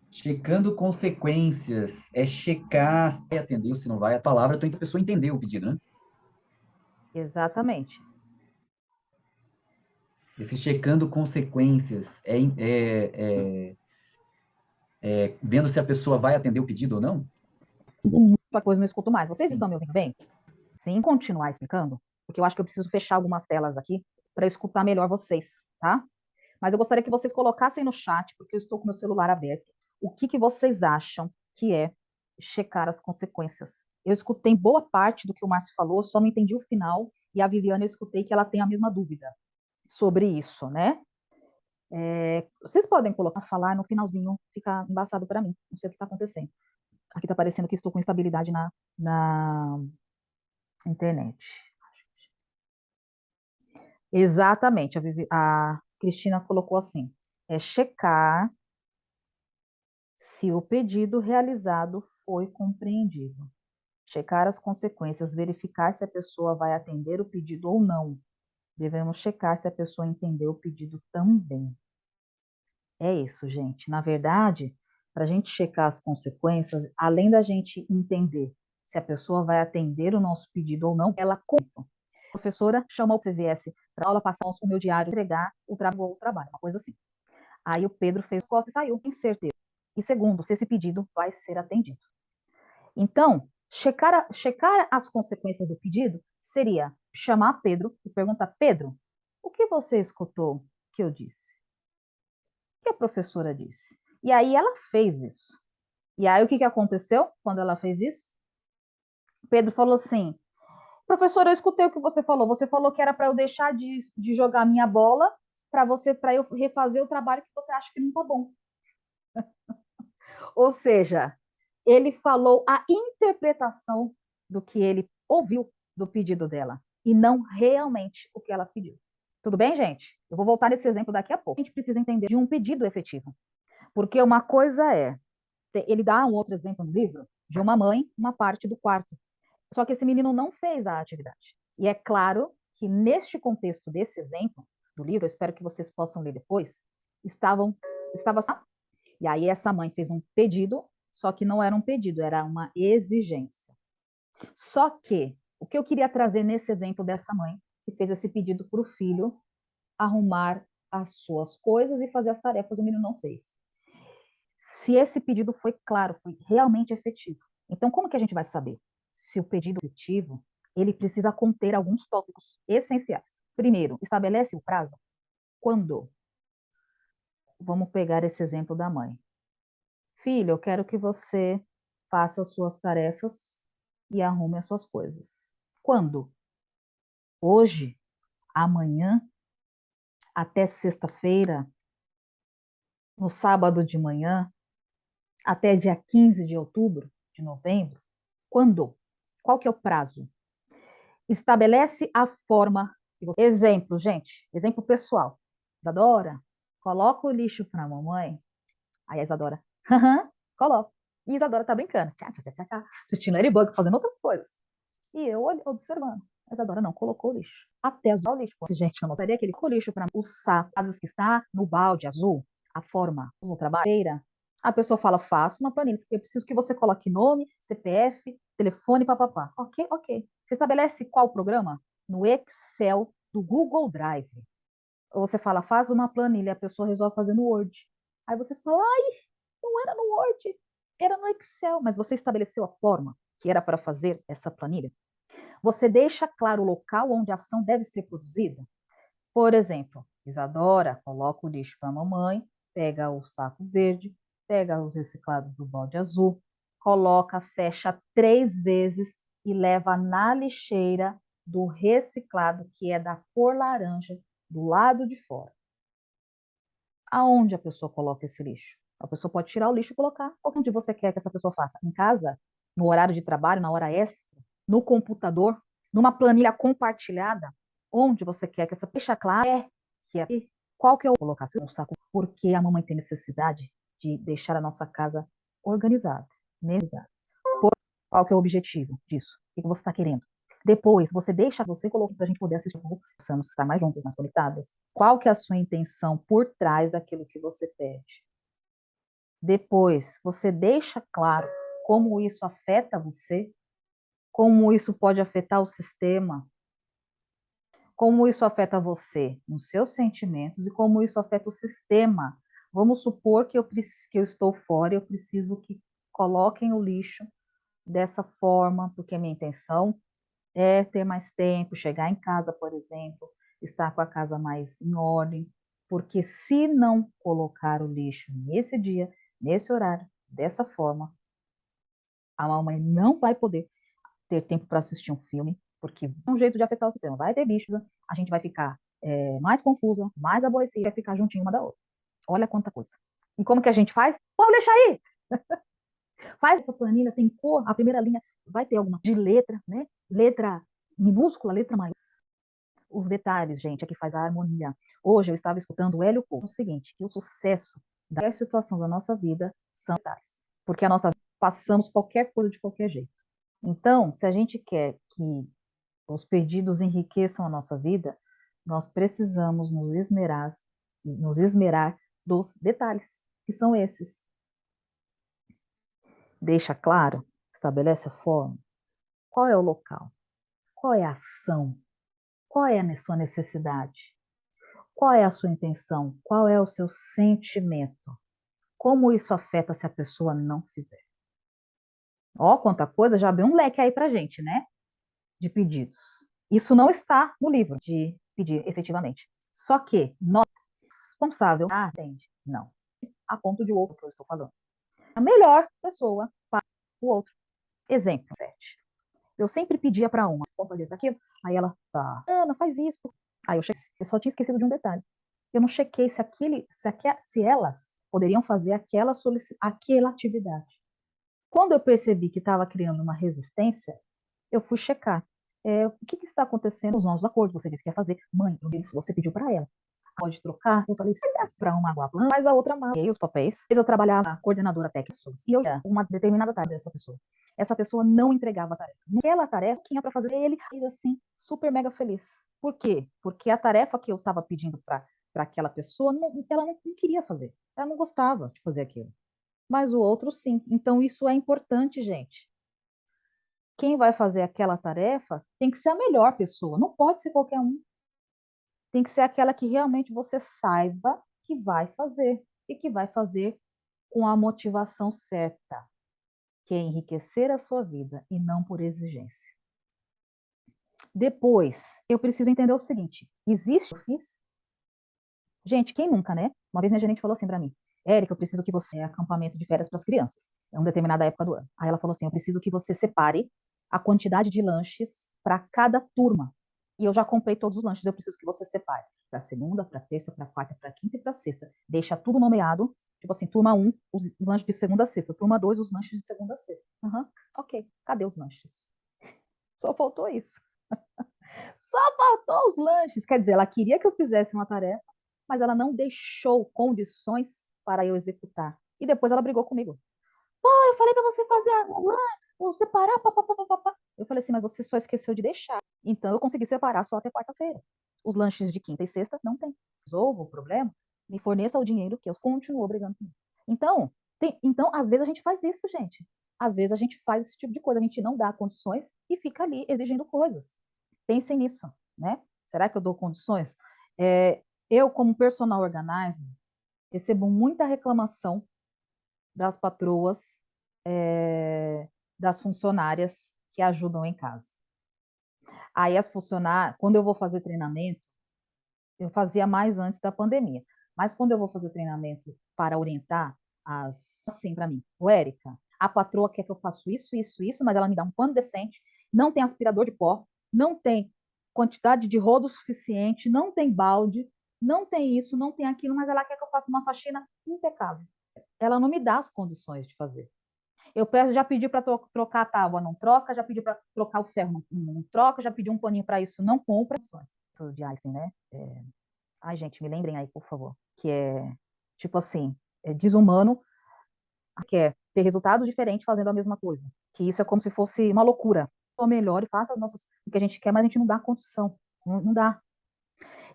Checando consequências é checar se vai atender ou se não vai. A palavra, a pessoa entender o pedido, né? Exatamente. Esse checando consequências vendo se a pessoa vai atender o pedido ou não? Outra coisa, não escuto mais. Vocês estão me ouvindo bem? Sim, continuar explicando, porque eu acho que eu preciso fechar algumas telas aqui para escutar melhor vocês, tá? Mas eu gostaria que vocês colocassem no chat, porque eu estou com meu celular aberto, o que vocês acham que é checar as consequências. Eu escutei boa parte do que o Márcio falou, só não entendi o final, e a Viviane eu escutei que ela tem a mesma dúvida sobre isso, né? Vocês podem colocar, falar no finalzinho, fica embaçado para mim, não sei o que está acontecendo. Aqui está parecendo que estou com instabilidade na internet. Exatamente, a Cristina colocou assim, é checar se o pedido realizado foi compreendido. Checar as consequências, verificar se a pessoa vai atender o pedido ou não. Devemos checar se a pessoa entendeu o pedido também. É isso, gente. Na verdade, para a gente checar as consequências, além da gente entender se a pessoa vai atender o nosso pedido ou não, ela conta. A professora chamou para você viesse para a aula, passar o meu diário, entregar o trabalho, uma coisa assim. Aí o Pedro fez costas e saiu, incerteza. E segundo, se esse pedido vai ser atendido. Então, checar as consequências do pedido seria chamar Pedro e perguntar, Pedro, o que você escutou que eu disse? O que a professora disse? E aí ela fez isso. E aí o que aconteceu quando ela fez isso? Pedro falou assim, professora, eu escutei o que você falou. Você falou que era para eu deixar de jogar minha bola para eu refazer o trabalho que você acha que não está bom. Ou seja, ele falou a interpretação do que ele ouviu do pedido dela e não realmente o que ela pediu. Tudo bem, gente? Eu vou voltar nesse exemplo daqui a pouco. A gente precisa entender de um pedido efetivo. Porque uma coisa é, ele dá um outro exemplo no livro de uma mãe, uma parte do quarto. Só que esse menino não fez a atividade. E é claro que neste contexto desse exemplo do livro, eu espero que vocês possam ler depois, estava e aí essa mãe fez um pedido, só que não era um pedido, era uma exigência. Só que o que eu queria trazer nesse exemplo dessa mãe que fez esse pedido para o filho arrumar as suas coisas e fazer as tarefas, o menino não fez. Se esse pedido foi claro, foi realmente efetivo. Então, como que a gente vai saber se o pedido é efetivo? Ele precisa conter alguns tópicos essenciais. Primeiro, estabelece o prazo. Quando? Vamos pegar esse exemplo da mãe. Filho, eu quero que você faça as suas tarefas e arrume as suas coisas. Quando? Hoje? Amanhã? Até sexta-feira? No sábado de manhã? Até dia 15 de outubro, de novembro? Quando? Qual que é o prazo? Estabelece a forma. Exemplo, gente, exemplo pessoal. Isadora, coloca o lixo para a mamãe. Aí a Isadora, coloco. E a Isadora tá brincando, assistindo Ladybug, fazendo outras coisas. E eu observando. A Isadora não colocou o lixo. Até o lixo. Gente, eu não gostaria que ele colocou o lixo para os sapatos que está no balde azul, a forma do trabalho, A pessoa fala, faça uma planilha, porque eu preciso que você coloque nome, CPF, telefone, papapá. Ok, ok. Você estabelece qual programa? No Excel do Google Drive. Ou você fala, faz uma planilha, a pessoa resolve fazer no Word. Aí você fala, ai, não era no Word, era no Excel. Mas você estabeleceu a forma que era para fazer essa planilha? Você deixa claro o local onde a ação deve ser produzida? Por exemplo, Isadora coloca o lixo para a mamãe, pega o saco verde, pega os reciclados do balde azul, coloca, fecha 3 vezes e leva na lixeira do reciclado, que é da cor laranja, do lado de fora. Aonde a pessoa coloca esse lixo? A pessoa pode tirar o lixo e colocar onde você quer que essa pessoa faça. Em casa, no horário de trabalho, na hora extra, no computador, numa planilha compartilhada, onde você quer que essa deixa claro que é qual que é o colocar no saco, porque a mamãe tem necessidade de deixar a nossa casa organizada, organizada. Qual que é o objetivo disso? O que você está querendo? Depois, você colocou para a gente poder assistir, possamos estar mais juntas, mais conectadas. Qual que é a sua intenção por trás daquilo que você pede? Depois, você deixa claro como isso afeta você, como isso pode afetar o sistema, como isso afeta você nos seus sentimentos e como isso afeta o sistema. Vamos supor que eu estou fora e eu preciso que coloquem o lixo dessa forma, porque a minha intenção é ter mais tempo, chegar em casa, por exemplo, estar com a casa mais em ordem, porque se não colocar o lixo nesse dia, nesse horário, dessa forma, a mamãe não vai poder ter tempo para assistir um filme, porque é um jeito de afetar o sistema. Vai ter bichos, a gente vai ficar mais confusa, mais aborrecida, vai ficar juntinho uma da outra. Olha quanta coisa. E como que a gente faz? Pô, deixa aí! Faz essa planilha, tem cor, a primeira linha vai ter alguma de letra, né? Letra minúscula, letra mais. Os detalhes, gente, é que faz a harmonia. Hoje eu estava escutando o Hélio Couto, o seguinte, que o sucesso da situação da nossa vida são detalhes. Porque a nossa vida, passamos qualquer coisa de qualquer jeito. Então, se a gente quer que os pedidos enriqueçam a nossa vida, nós precisamos nos esmerar dos detalhes, que são esses. Deixa claro, estabelece a forma, qual é o local, qual é a ação, qual é a sua necessidade, qual é a sua intenção, qual é o seu sentimento, como isso afeta se a pessoa não fizer. Ó, quanta coisa, já abriu um leque aí pra gente, né? De pedidos. Isso não está no livro de pedir efetivamente. Só que nós, responsável, entende? Não. A ponto de o outro que eu estou falando. A melhor pessoa para o outro. Exemplo 7. Eu sempre pedia para uma, ponto daquilo, aí ela, tá, Ana, faz isso. Aí eu só tinha esquecido de um detalhe. Eu não chequei se elas poderiam fazer aquela atividade. Quando eu percebi que estava criando uma resistência, eu fui checar. O que está acontecendo nos nossos acordos? Você disse que ia fazer. Mãe, você pediu para ela. Pode trocar? Eu falei, para uma água plana, mas a outra mal. E aí os papéis. Eu trabalhava a coordenadora técnica e eu ia uma determinada tarde dessa pessoa. Essa pessoa não entregava a tarefa. Naquela tarefa, tinha para fazer ele, assim, super mega feliz. Por quê? Porque a tarefa que eu estava pedindo para aquela pessoa, ela não queria fazer. Ela não gostava de fazer aquilo. Mas o outro, sim. Então, isso é importante, gente. Quem vai fazer aquela tarefa tem que ser a melhor pessoa, não pode ser qualquer um. Tem que ser aquela que realmente você saiba que vai fazer e que vai fazer com a motivação certa, que é enriquecer a sua vida e não por exigência. Depois, eu preciso entender o seguinte, existe o que eu fiz? Gente, quem nunca, né? Uma vez minha gerente falou assim para mim, Érica, eu preciso que você acampamento de férias para as crianças, é uma determinada época do ano. Aí ela falou assim, eu preciso que você separe a quantidade de lanches para cada turma. E eu já comprei todos os lanches, eu preciso que você separe. Para segunda, para terça, para quarta, para quinta e para sexta. Deixa tudo nomeado, tipo assim, turma 1, os lanches de segunda a sexta. Turma 2, os lanches de segunda a sexta. Ok, cadê os lanches? Só faltou isso. Só faltou os lanches. Quer dizer, ela queria que eu fizesse uma tarefa, mas ela não deixou condições para eu executar. E depois ela brigou comigo. Pô, eu falei para você fazer separar, papapá. Eu falei assim, mas você só esqueceu de deixar. Então eu consegui separar só até quarta-feira. Os lanches de quinta e sexta não tem. Resolva o problema, me forneça o dinheiro que eu continuo brigando comigo. Então, Então, às vezes a gente faz isso, gente. Às vezes a gente faz esse tipo de coisa, a gente não dá condições e fica ali exigindo coisas. Pensem nisso, né? Será que eu dou condições? Eu, como personal organizer, recebo muita reclamação das patroas, das funcionárias que ajudam em casa. Aí as funcionárias, quando eu vou fazer treinamento, eu fazia mais antes da pandemia, mas quando eu vou fazer treinamento para orientar assim para mim, Érica, a patroa quer que eu faça isso, mas ela me dá um pano decente, não tem aspirador de pó, não tem quantidade de rodo suficiente, não tem balde, não tem isso, não tem aquilo, mas ela quer que eu faça uma faxina impecável. Ela não me dá as condições de fazer. Eu já pedi para trocar a tábua, não troca, já pedi para trocar o ferro, não troca, já pedi um paninho para isso, não compra. De Einstein, né? Ai, gente, me lembrem aí, por favor. Que é, tipo assim, desumano, quer ter resultados diferentes fazendo a mesma coisa. Que isso é como se fosse uma loucura. Só melhor e faça o que a gente quer, mas a gente não dá condição. Não dá.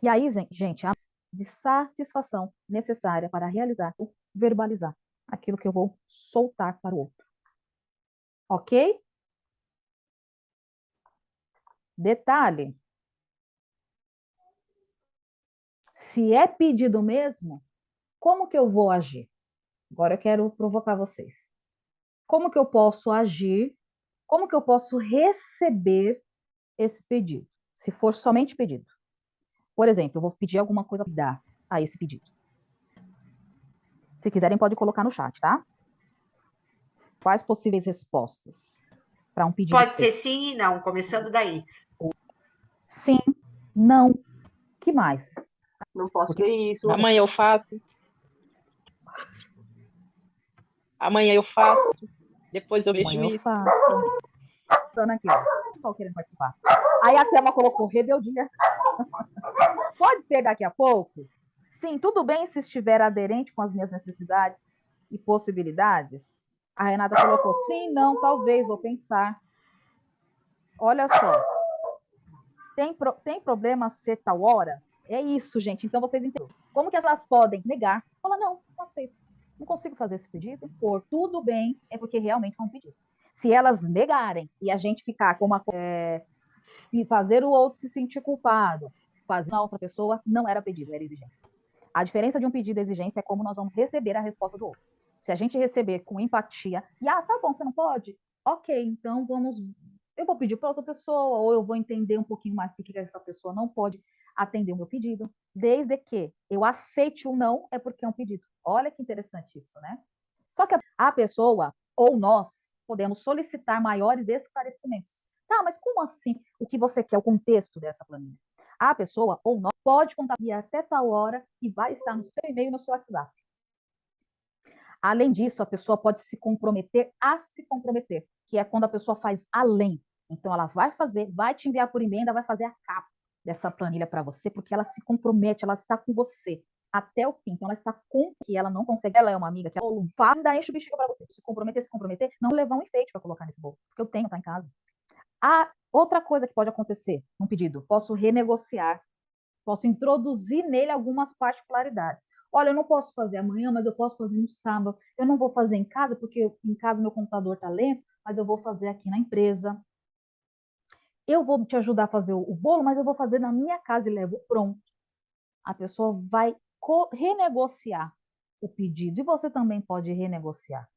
E aí, gente, a de satisfação necessária para realizar ou verbalizar aquilo que eu vou soltar para o outro. Ok? Detalhe. Se é pedido mesmo, como que eu vou agir? Agora eu quero provocar vocês. Como que eu posso agir? Como que eu posso receber esse pedido? Se for somente pedido. Por exemplo, eu vou pedir alguma coisa para dar a esse pedido. Se quiserem, pode colocar no chat, tá? Quais possíveis respostas para um pedido? Pode ser sim e não, começando daí. Sim, não. Que mais? Não posso ver isso. Amanhã eu faço. Amanhã eu faço. Depois eu vejo Amanhã isso. Eu faço. Dona aqui, ó. Estou querendo participar. Aí a Thelma colocou rebeldia. Pode ser daqui a pouco? Sim, tudo bem se estiver aderente com as minhas necessidades e possibilidades? A Renata colocou sim, não, talvez, vou pensar. Olha só. Tem problema ser tal hora? É isso, gente. Então vocês entendem. Como que elas podem negar? Fala, não aceito. Não consigo fazer esse pedido. Por tudo bem, é porque realmente é um pedido. Se elas negarem e a gente ficar com uma e fazer o outro se sentir culpado, fazer a outra pessoa, não era pedido, era exigência. A diferença de um pedido e exigência é como nós vamos receber a resposta do outro. Se a gente receber com empatia, e tá bom, você não pode? Ok, então eu vou pedir para outra pessoa, ou eu vou entender um pouquinho mais por que essa pessoa não pode atender o meu pedido, desde que eu aceite o não, é porque é um pedido. Olha que interessante isso, né? Só que a pessoa, ou nós, podemos solicitar maiores esclarecimentos. Tá, mas como assim? O que você quer, o contexto dessa planilha? A pessoa, ou nós, pode contar até tal hora e vai estar no seu e-mail, no seu WhatsApp. Além disso, a pessoa pode se comprometer a se comprometer, que é quando a pessoa faz além. Então, ela vai fazer, vai te enviar por e-mail, vai fazer a capa dessa planilha para você, porque ela se compromete, ela está com você até o fim. Então, ela está com que ela não consegue. Ela é uma amiga que ela fala, ainda enche o bexiga para você. Se comprometer, não levar um enfeite para colocar nesse bolo, porque eu tenho, tá em casa. Outra coisa que pode acontecer num pedido, posso renegociar, posso introduzir nele algumas particularidades. Olha, eu não posso fazer amanhã, mas eu posso fazer no sábado. Eu não vou fazer em casa, porque em casa meu computador está lento, mas eu vou fazer aqui na empresa. Eu vou te ajudar a fazer o bolo, mas eu vou fazer na minha casa e levo pronto. A pessoa vai renegociar o pedido e você também pode renegociar.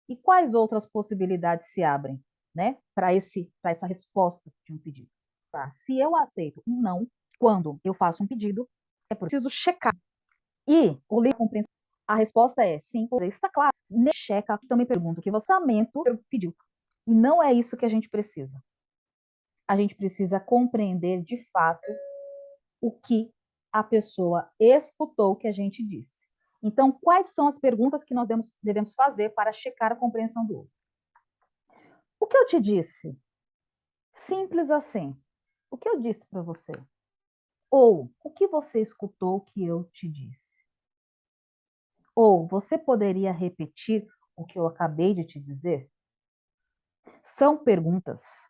E quais outras possibilidades se abrem, né, para essa resposta de um pedido? Tá? Se eu aceito um não, quando eu faço um pedido, é preciso checar. E o livro compreensão, a resposta é sim, está claro. Checa, também pergunto que você pediu. E não é isso que a gente precisa. A gente precisa compreender de fato o que a pessoa escutou que a gente disse. Então, quais são as perguntas que nós devemos fazer para checar a compreensão do outro? O que eu te disse? Simples assim. O que eu disse para você? Ou o que você escutou que eu te disse? Ou você poderia repetir o que eu acabei de te dizer? São perguntas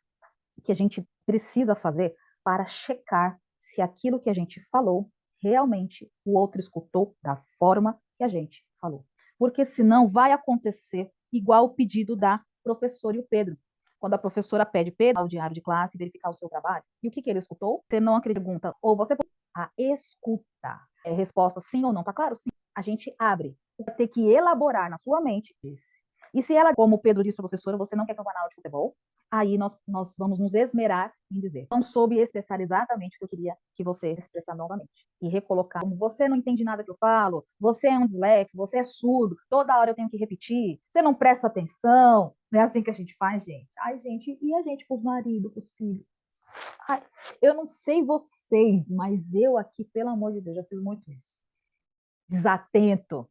que a gente precisa fazer para checar se aquilo que a gente falou realmente o outro escutou da forma que a gente falou. porque senão vai acontecer igual o pedido da professora e o Pedro. Quando a professora pede Pedro ao diário de classe verificar o seu trabalho, e o que ele escutou? Você não acredita, ou você a escuta. É resposta sim ou não, tá claro? Sim. A gente abre. Vai ter que elaborar na sua mente esse. E se ela, como o Pedro disse para a professora, você não quer que eu vá na aula de futebol, aí nós vamos nos esmerar em dizer. Não soube expressar exatamente o que eu queria que você expressar novamente. E recolocar. Como você não entende nada que eu falo, você é um dislexo, você é surdo, toda hora eu tenho que repetir, você não presta atenção. Não é assim que a gente faz, gente? Ai, gente, e a gente com os maridos, com os filhos? Ai, eu não sei vocês, mas eu aqui, pelo amor de Deus, já fiz muito isso. Desatento,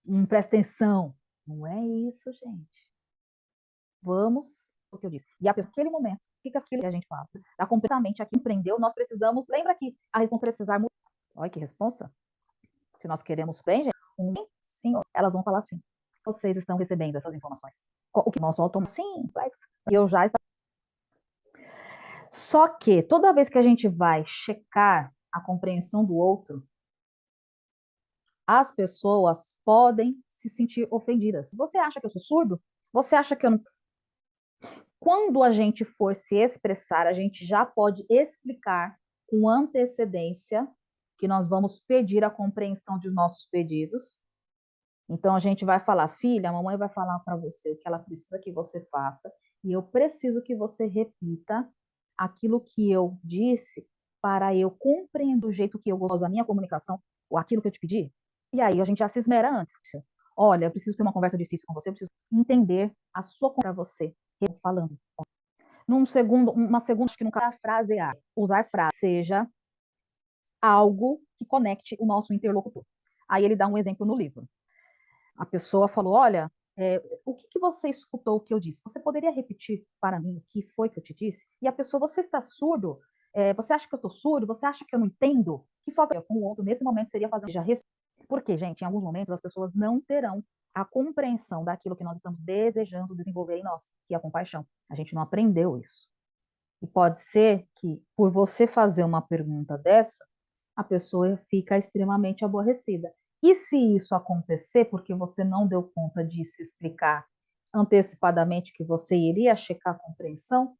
não presta atenção. Não é isso, gente. Vamos, o que eu disse. E a pessoa, naquele momento, fica aquilo que a gente fala. Está completamente aqui, empreendeu, nós precisamos, lembra que a resposta precisar mudar. Olha que responsa. Se nós queremos bem, gente, sim, elas vão falar sim. Vocês estão recebendo essas informações. O que nosso automático, sim, complexo. E eu já estava. Só que toda vez que a gente vai checar a compreensão do outro, as pessoas podem se sentir ofendidas. Você acha que eu sou surdo? Você acha que eu não... Quando a gente for se expressar, a gente já pode explicar com antecedência que nós vamos pedir a compreensão de nossos pedidos. Então, a gente vai falar, filha, a mamãe vai falar para você o que ela precisa que você faça, e eu preciso que você repita aquilo que eu disse para eu compreender do jeito que eu gosto da minha comunicação, ou aquilo que eu te pedi. E aí, a gente já se esmera antes. Olha, eu preciso ter uma conversa difícil com você, eu preciso entender a sua para você, eu falando. Uma segunda, acho que no caso, frasear, usar frase, seja algo que conecte o nosso interlocutor. Aí ele dá um exemplo no livro. A pessoa falou, olha, o que você escutou o que eu disse? Você poderia repetir para mim o que foi que eu te disse? E a pessoa, você está surdo? Você acha que eu estou surdo? Você acha que eu não entendo? Que falta com o outro, nesse momento, seria fazer já porque, gente, em alguns momentos as pessoas não terão a compreensão daquilo que nós estamos desejando desenvolver em nós, que é a compaixão. A gente não aprendeu isso. E pode ser que, por você fazer uma pergunta dessa, a pessoa fica extremamente aborrecida. E se isso acontecer, porque você não deu conta de se explicar antecipadamente que você iria checar a compreensão,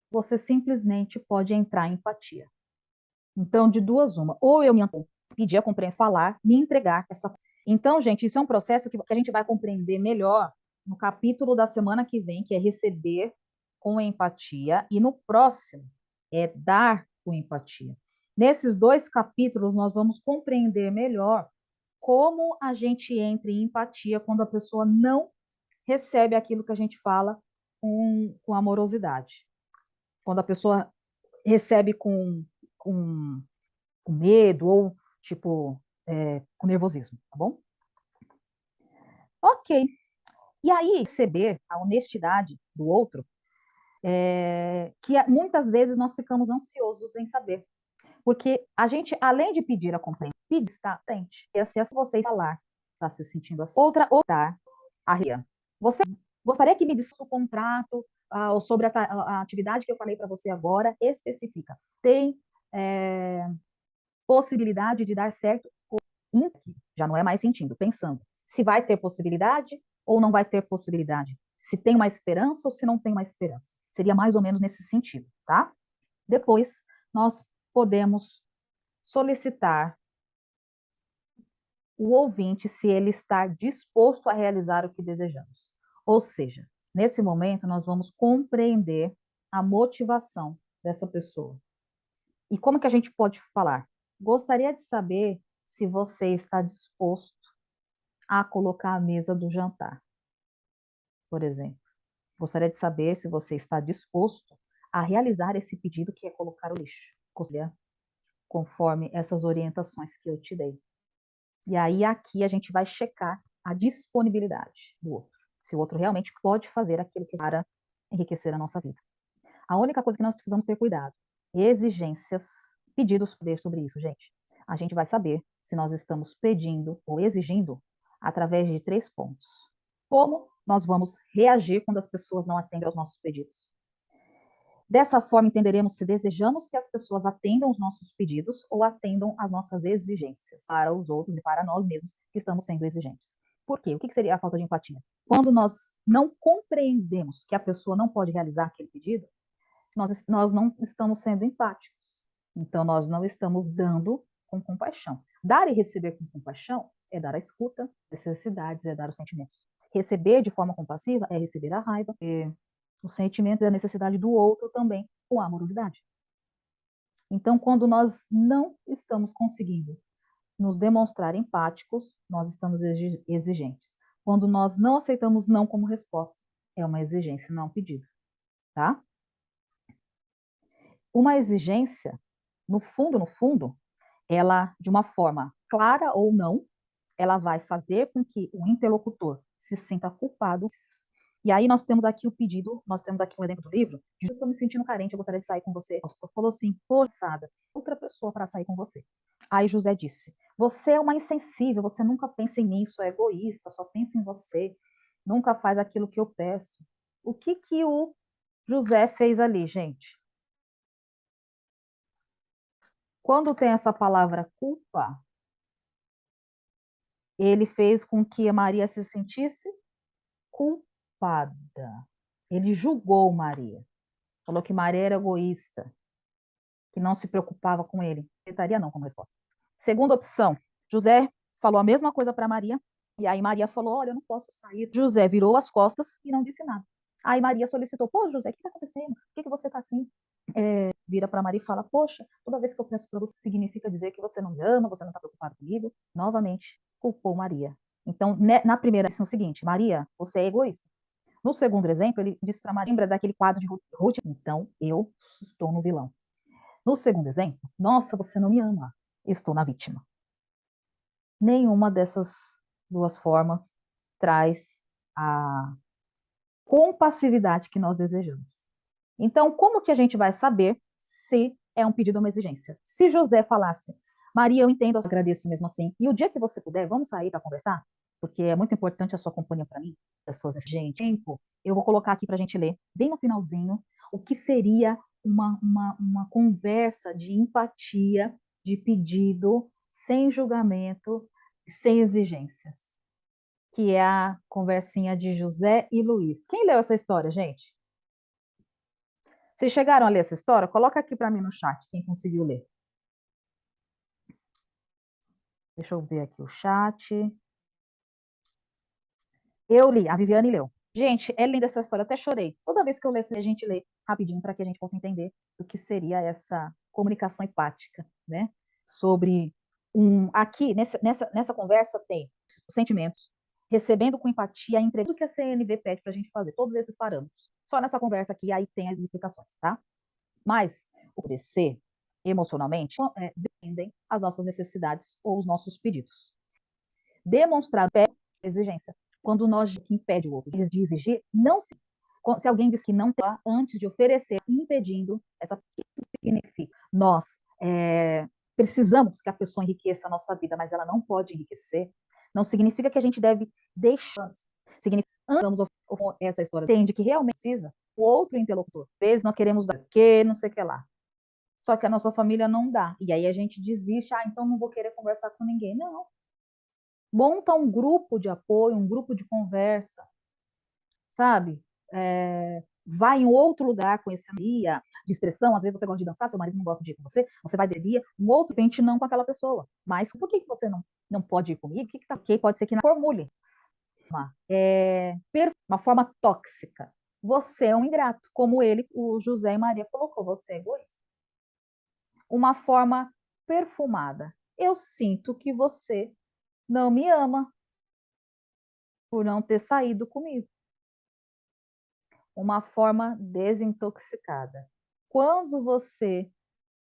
você simplesmente pode entrar em empatia. Então, de duas uma, ou eu me pedir a compreensão, falar, me entregar essa. Então, gente, isso é um processo que a gente vai compreender melhor no capítulo da semana que vem, que é receber com empatia, e no próximo é dar com empatia. Nesses dois capítulos, nós vamos compreender melhor como a gente entra em empatia quando a pessoa não recebe aquilo que a gente fala com amorosidade. Quando a pessoa recebe com medo ou, tipo, com nervosismo, tá bom? Ok. E aí, perceber a honestidade do outro, que muitas vezes nós ficamos ansiosos em saber. Porque a gente, além de pedir a compreensão, está atente. E assim, se você falar, está se sentindo assim. Outra, a ria. Você gostaria que me disse o contrato ou sobre a atividade que eu falei para você agora, especifica. Tem possibilidade de dar certo? Já não é mais sentindo, pensando. Se vai ter possibilidade ou não vai ter possibilidade. Se tem uma esperança ou se não tem uma esperança. Seria mais ou menos nesse sentido, tá? Depois, nós podemos solicitar o ouvinte se ele está disposto a realizar o que desejamos. Ou seja, nesse momento nós vamos compreender a motivação dessa pessoa. E como que a gente pode falar? Gostaria de saber se você está disposto a colocar a mesa do jantar, por exemplo. Gostaria de saber se você está disposto a realizar esse pedido que é colocar o lixo, conforme essas orientações que eu te dei. E aí aqui a gente vai checar a disponibilidade do outro, se o outro realmente pode fazer aquilo que para enriquecer a nossa vida. A única coisa que nós precisamos ter cuidado, exigências, pedidos sobre isso, gente. A gente vai saber se nós estamos pedindo ou exigindo através de 3 pontos. Como nós vamos reagir quando as pessoas não atendem aos nossos pedidos? Dessa forma, entenderemos se desejamos que as pessoas atendam os nossos pedidos ou atendam as nossas exigências para os outros e para nós mesmos que estamos sendo exigentes. Por quê? O que seria a falta de empatia? Quando nós não compreendemos que a pessoa não pode realizar aquele pedido, nós não estamos sendo empáticos. Então, nós não estamos dando com compaixão. Dar e receber com compaixão é dar a escuta, necessidades, é dar os sentimentos. Receber de forma compassiva é receber a raiva, os sentimentos e a necessidade do outro também com amorosidade. Então, quando nós não estamos conseguindo nos demonstrar empáticos, nós estamos exigentes. Quando nós não aceitamos não como resposta, é uma exigência, não um pedido, tá? Uma exigência, no fundo, ela, de uma forma clara ou não, ela vai fazer com que o interlocutor se sinta culpado. E aí nós temos aqui o pedido, nós temos aqui um exemplo do livro, eu estou me sentindo carente, eu gostaria de sair com você. O falou assim, forçada, outra pessoa para sair com você. Aí José disse, você é uma insensível, você nunca pensa em mim, só é egoísta, só pensa em você, nunca faz aquilo que eu peço. O que o José fez ali, gente? Quando tem essa palavra culpa, ele fez com que a Maria se sentisse culpada. Ele julgou Maria. Falou que Maria era egoísta, que não se preocupava com ele. Aceitaria não como resposta. Segunda opção, José falou a mesma coisa para Maria, e aí Maria falou, olha, eu não posso sair. José virou as costas e não disse nada. Aí Maria solicitou, pô, José, o que está acontecendo? Por que você está assim? Vira para Maria e fala, poxa, toda vez que eu peço para você, significa dizer que você não me ama, você não está preocupado comigo. Novamente, culpou Maria. Então, na primeira lição seguinte, Maria, você é egoísta. No segundo exemplo, ele disse para Maria, lembra daquele quadro de Ruth? Então, eu estou no vilão. No segundo exemplo, nossa, você não me ama, estou na vítima. Nenhuma dessas duas formas traz a compassividade que nós desejamos. Então, como que a gente vai saber se é um pedido ou uma exigência? Se José falasse, Maria, eu entendo, eu agradeço mesmo assim, e o dia que você puder, vamos sair para conversar? Porque é muito importante a sua companhia para mim, pessoas desse gente. Tempo, eu vou colocar aqui para a gente ler, bem no finalzinho, o que seria uma conversa de empatia, de pedido, sem julgamento, sem exigências, que é a conversinha de José e Luiz. Quem leu essa história, gente? Vocês chegaram a ler essa história? Coloca aqui para mim no chat, quem conseguiu ler. Deixa eu ver aqui o chat. Eu li, a Viviane leu. Gente, é linda essa história, até chorei. Toda vez que eu leio, a gente lê rapidinho para que a gente possa entender o que seria essa comunicação empática, né? Sobre aqui, nessa conversa, tem sentimentos, recebendo com empatia, tudo que a CNV pede para a gente fazer, todos esses parâmetros. Só nessa conversa aqui, aí tem as explicações, tá? Mas o crescer emocionalmente dependem as nossas necessidades ou os nossos pedidos. Demonstrar exigência. Quando nós impede o outro de exigir, não se alguém diz que não tem antes de oferecer, impedindo, isso significa nós precisamos que a pessoa enriqueça a nossa vida, mas ela não pode enriquecer. Não significa que a gente deve deixar. Significa que essa história entende que realmente precisa o outro interlocutor. Às vezes nós queremos dar que não sei o que lá. Só que a nossa família não dá. E aí a gente desiste, então não vou querer conversar com ninguém. Não. Monta um grupo de apoio, um grupo de conversa, sabe? Vai em outro lugar com esse dia de expressão, às vezes você gosta de dançar, seu marido não gosta de ir com você, você vai beber, um outro pente não com aquela pessoa. Mas por que você não pode ir comigo? O que tá ok? Pode ser que não formule. Uma forma tóxica. Você é um ingrato, como o José e Maria colocou, você é egoísta. Uma forma perfumada. Eu sinto que você não me ama por não ter saído comigo. Uma forma desintoxicada. Quando você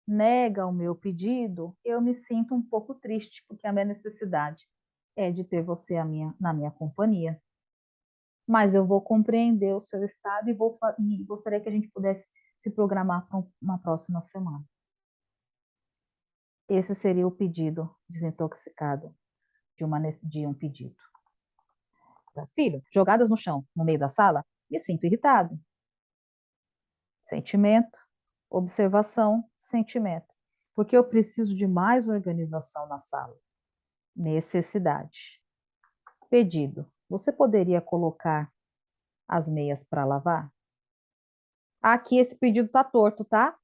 nega o meu pedido, eu me sinto um pouco triste, porque a minha necessidade é de ter você na minha companhia. Mas eu vou compreender o seu estado e gostaria que a gente pudesse se programar para uma próxima semana. Esse seria o pedido desintoxicado de um pedido. Filho, jogadas no chão, no meio da sala, me sinto irritado. Sentimento, observação, sentimento. Porque eu preciso de mais organização na sala. Necessidade. Pedido. Você poderia colocar as meias para lavar? Aqui esse pedido tá torto, tá?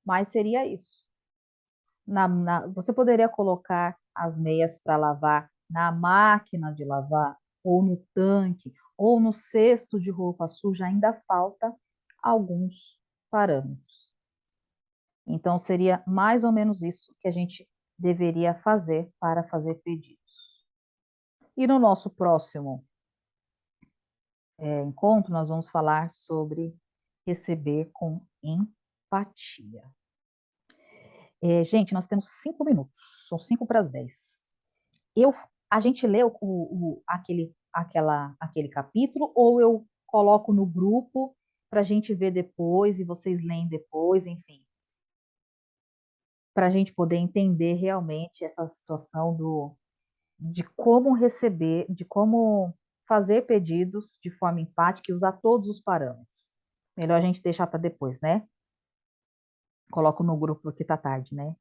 Mas seria isso. Você poderia colocar as meias para lavar na máquina de lavar, ou no tanque, ou no cesto de roupa suja, ainda falta alguns parâmetros. Então, seria mais ou menos isso que a gente deveria fazer para fazer pedidos. E no nosso próximo encontro, nós vamos falar sobre receber com empatia. Gente, nós temos 5 minutos, são 5 para as 10. A gente lê aquele capítulo, ou eu coloco no grupo para a gente ver depois e vocês leem depois, enfim, para a gente poder entender realmente essa situação de como receber, de como fazer pedidos de forma empática e usar todos os parâmetros. Melhor a gente deixar para depois, né? Coloco no grupo porque tá tarde, né?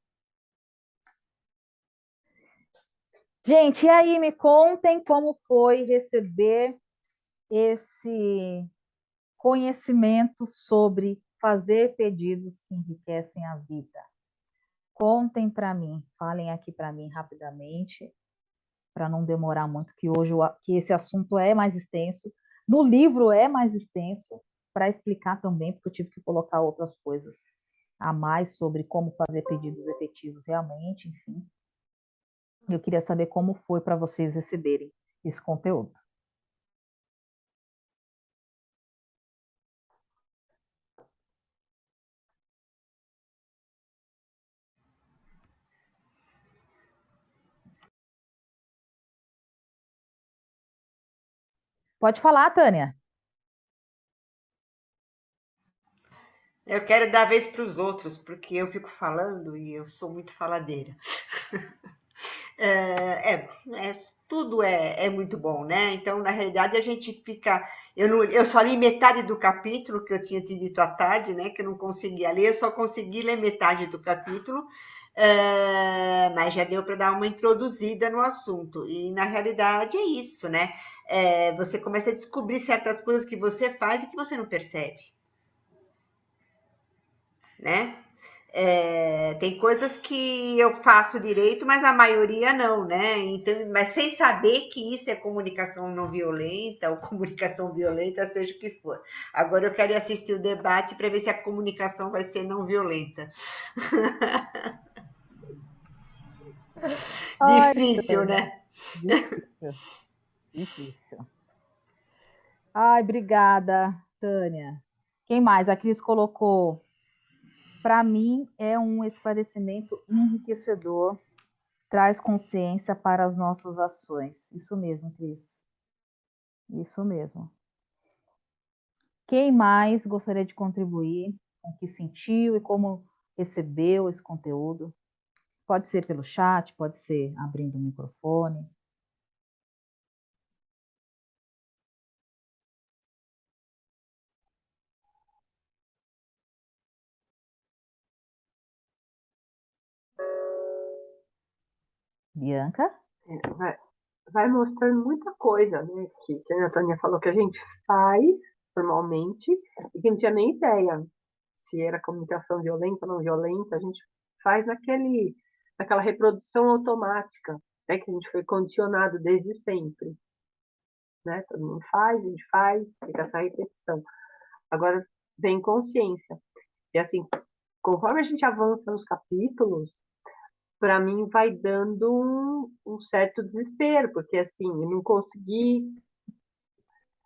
Gente, e aí me contem como foi receber esse conhecimento sobre fazer pedidos que enriquecem a vida. Contem para mim, falem aqui para mim rapidamente, para não demorar muito, que hoje que esse assunto é mais extenso. No livro é mais extenso, para explicar também, porque eu tive que colocar outras coisas a mais sobre como fazer pedidos efetivos realmente, enfim. Eu queria saber como foi para vocês receberem esse conteúdo. Pode falar, Tânia. Eu quero dar vez para os outros, porque eu fico falando e eu sou muito faladeira. Tudo é muito bom, né? Então, na realidade, a gente fica. Eu só li metade do capítulo que eu tinha te dito à tarde, né? Que eu não conseguia ler, eu só consegui ler metade do capítulo, mas já deu para dar uma introduzida no assunto. E na realidade é isso, né? Você começa a descobrir certas coisas que você faz e que você não percebe, né? Tem coisas que eu faço direito, mas a maioria não, né? Então, mas sem saber que isso é comunicação não violenta ou comunicação violenta, seja o que for. Agora eu quero assistir o debate para ver se a comunicação vai ser não violenta. Difícil, né? Difícil. Difícil. Ai, obrigada, Tânia. Quem mais? A Cris colocou. Para mim, é um esclarecimento enriquecedor, traz consciência para as nossas ações. Isso mesmo, Cris. Isso mesmo. Quem mais gostaria de contribuir com o que sentiu e como recebeu esse conteúdo? Pode ser pelo chat, pode ser abrindo o microfone. Bianca? Vai mostrando muita coisa, né? Que a Natânia falou que a gente faz normalmente e que não tinha nem ideia se era comunicação violenta ou não violenta. A gente faz naquela reprodução automática, né? Que a gente foi condicionado desde sempre, né? Todo mundo faz, a gente faz, fica essa repetição. Agora vem consciência. E assim, conforme a gente avança nos capítulos, para mim vai dando um certo desespero, porque assim, eu não consegui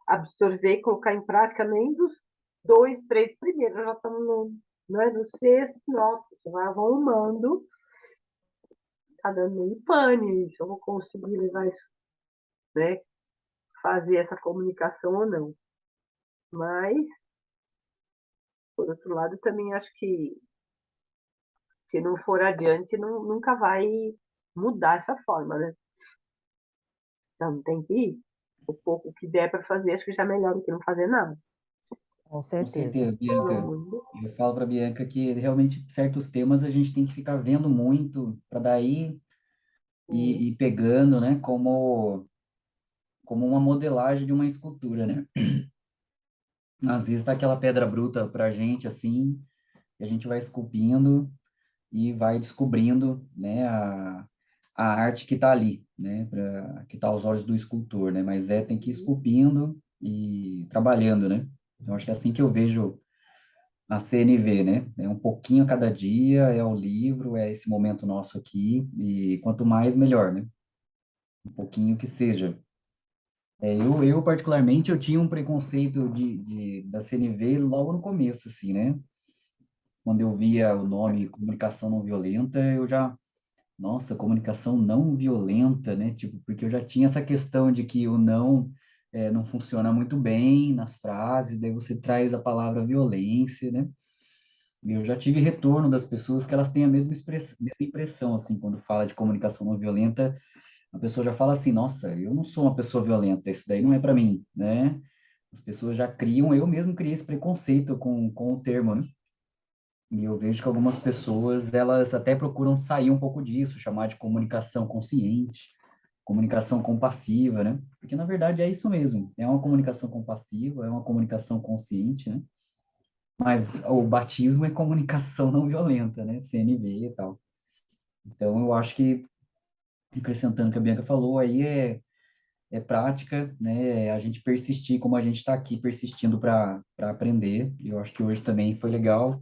absorver e colocar em prática nem dos 2, 3 primeiros, já estamos no sexto, nossa, você vai arrumando, tá dando meio pane, se eu vou conseguir levar isso, né, fazer essa comunicação ou não. Mas, por outro lado, também acho que se não for adiante, nunca vai mudar essa forma, né? Então, tem que ir. O pouco que der para fazer, acho que já é melhor do que não fazer nada. Com Com certeza. certeza, Bianca. Eu falo para a Bianca que realmente certos temas a gente tem que ficar vendo muito para daí ir pegando, né? Como como uma modelagem de uma escultura, né? Às vezes tá aquela pedra bruta pra gente, assim, e a gente vai esculpindo e vai descobrindo, né, a arte que está ali, né, que está aos olhos do escultor, né, mas tem que ir esculpindo e trabalhando, né. Então, acho que é assim que eu vejo a CNV, né, é um pouquinho a cada dia, é o livro, é esse momento nosso aqui, e quanto mais, melhor, né, um pouquinho que seja. Eu particularmente, eu tinha um preconceito da CNV logo no começo, assim, né, quando eu via o nome comunicação não violenta, eu já nossa, comunicação não violenta, né? Tipo, porque eu já tinha essa questão de que o não não funciona muito bem nas frases, daí você traz a palavra violência, né? E eu já tive retorno das pessoas que elas têm a mesma impressão, assim, quando fala de comunicação não violenta, a pessoa já fala assim, nossa, eu não sou uma pessoa violenta, isso daí não é para mim, né? As pessoas já criam, eu mesmo criei esse preconceito com o termo, né? E eu vejo que algumas pessoas, elas até procuram sair um pouco disso, chamar de comunicação consciente, comunicação compassiva, né? Porque, na verdade, é isso mesmo. É uma comunicação compassiva, é uma comunicação consciente, né? Mas o batismo é comunicação não violenta, né? CNV e tal. Então, eu acho que, acrescentando o que a Bianca falou, aí é prática, né? A gente persistir como a gente está aqui persistindo para aprender. E eu acho que hoje também foi legal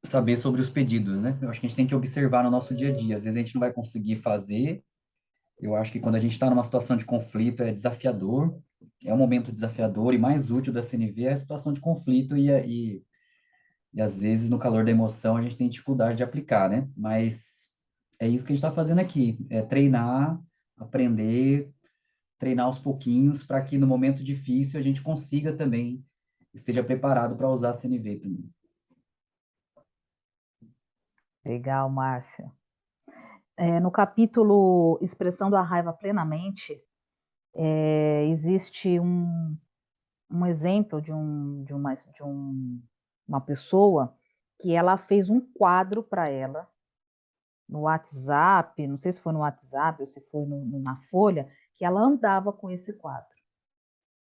saber sobre os pedidos, né? Eu acho que a gente tem que observar no nosso dia a dia. Às vezes a gente não vai conseguir fazer. Eu acho que quando a gente está numa situação de conflito é desafiador, é um momento desafiador e mais útil da CNV é a situação de conflito e às vezes no calor da emoção a gente tem dificuldade de aplicar, né? Mas é isso que a gente está fazendo aqui, é treinar, aprender, treinar aos pouquinhos para que no momento difícil a gente consiga também esteja preparado para usar a CNV também. Legal, Márcia. No capítulo Expressando a Raiva Plenamente, existe um exemplo uma pessoa que ela fez um quadro para ela no WhatsApp, não sei se foi no WhatsApp ou se foi na Folha, que ela andava com esse quadro.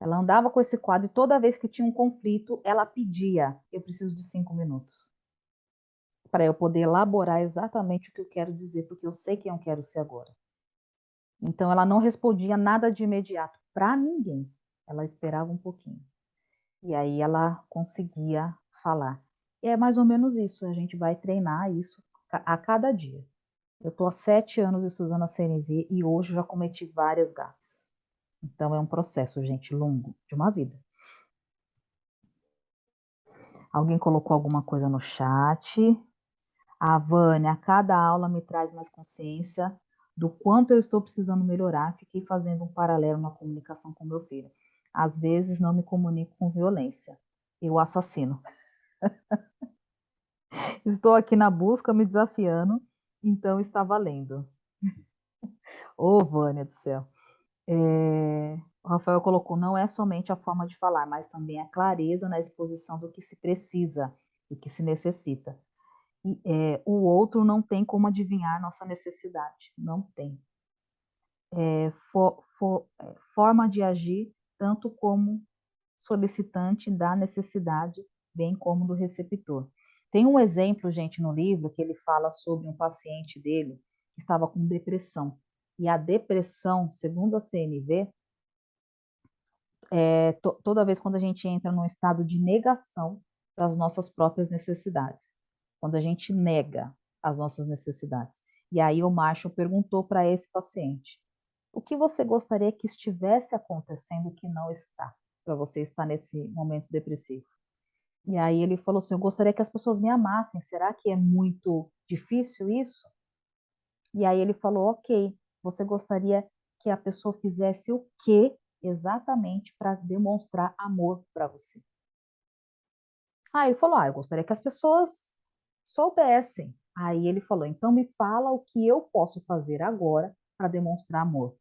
Ela andava com esse quadro e toda vez que tinha um conflito, ela pedia, eu preciso de 5 minutos, para eu poder elaborar exatamente o que eu quero dizer, porque eu sei quem eu quero ser agora. Então, ela não respondia nada de imediato para ninguém. Ela esperava um pouquinho. E aí ela conseguia falar. E é mais ou menos isso. A gente vai treinar isso a cada dia. Eu estou há 7 anos estudando a CNV e hoje já cometi várias gafes. Então, é um processo, gente, longo, de uma vida. Alguém colocou alguma coisa no chat. A Vânia, a cada aula me traz mais consciência do quanto eu estou precisando melhorar. Fiquei fazendo um paralelo na comunicação com meu filho. Às vezes não me comunico com violência. Eu assassino. Estou aqui na busca, me desafiando, então está valendo. Ô, Vânia do céu. O Rafael colocou, não é somente a forma de falar, mas também a clareza na exposição do que se precisa, do que se necessita. O outro não tem como adivinhar nossa necessidade, não tem. Forma de agir, tanto como solicitante da necessidade, bem como do receptor. Tem um exemplo, gente, no livro, que ele fala sobre um paciente dele que estava com depressão. E a depressão, segundo a CNV, toda vez quando a gente entra num estado de negação das nossas próprias necessidades, quando a gente nega as nossas necessidades. E aí o Marshall perguntou para esse paciente, o que você gostaria que estivesse acontecendo que não está, para você estar nesse momento depressivo? E aí ele falou assim, eu gostaria que as pessoas me amassem, será que é muito difícil isso? E aí ele falou, ok, você gostaria que a pessoa fizesse o quê exatamente para demonstrar amor para você? Aí ele falou, eu gostaria que as pessoas soubessem. Aí ele falou, então me fala o que eu posso fazer agora para demonstrar amor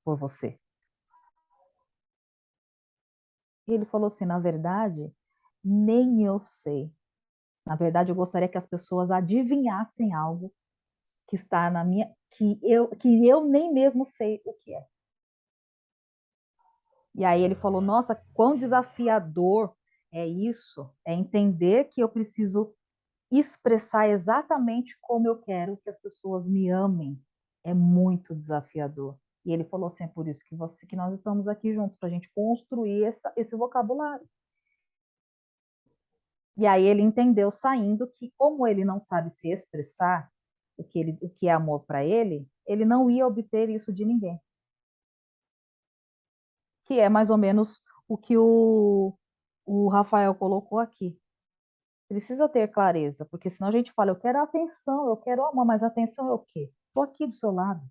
por você. E ele falou assim, na verdade, nem eu sei. Na verdade, eu gostaria que as pessoas adivinhassem algo que está na minha, que eu nem mesmo sei o que é. E aí ele falou, nossa, quão desafiador é isso, é entender que eu preciso expressar exatamente como eu quero que as pessoas me amem. É muito desafiador. E ele falou assim, é por isso que nós estamos aqui juntos, para a gente construir esse vocabulário. E aí ele entendeu saindo que, como ele não sabe se expressar o que é amor para ele, ele não ia obter isso de ninguém. Que é mais ou menos o que o Rafael colocou aqui. Precisa ter clareza, porque senão a gente fala, eu quero atenção, eu quero amor, mas atenção é o quê? Estou aqui do seu lado,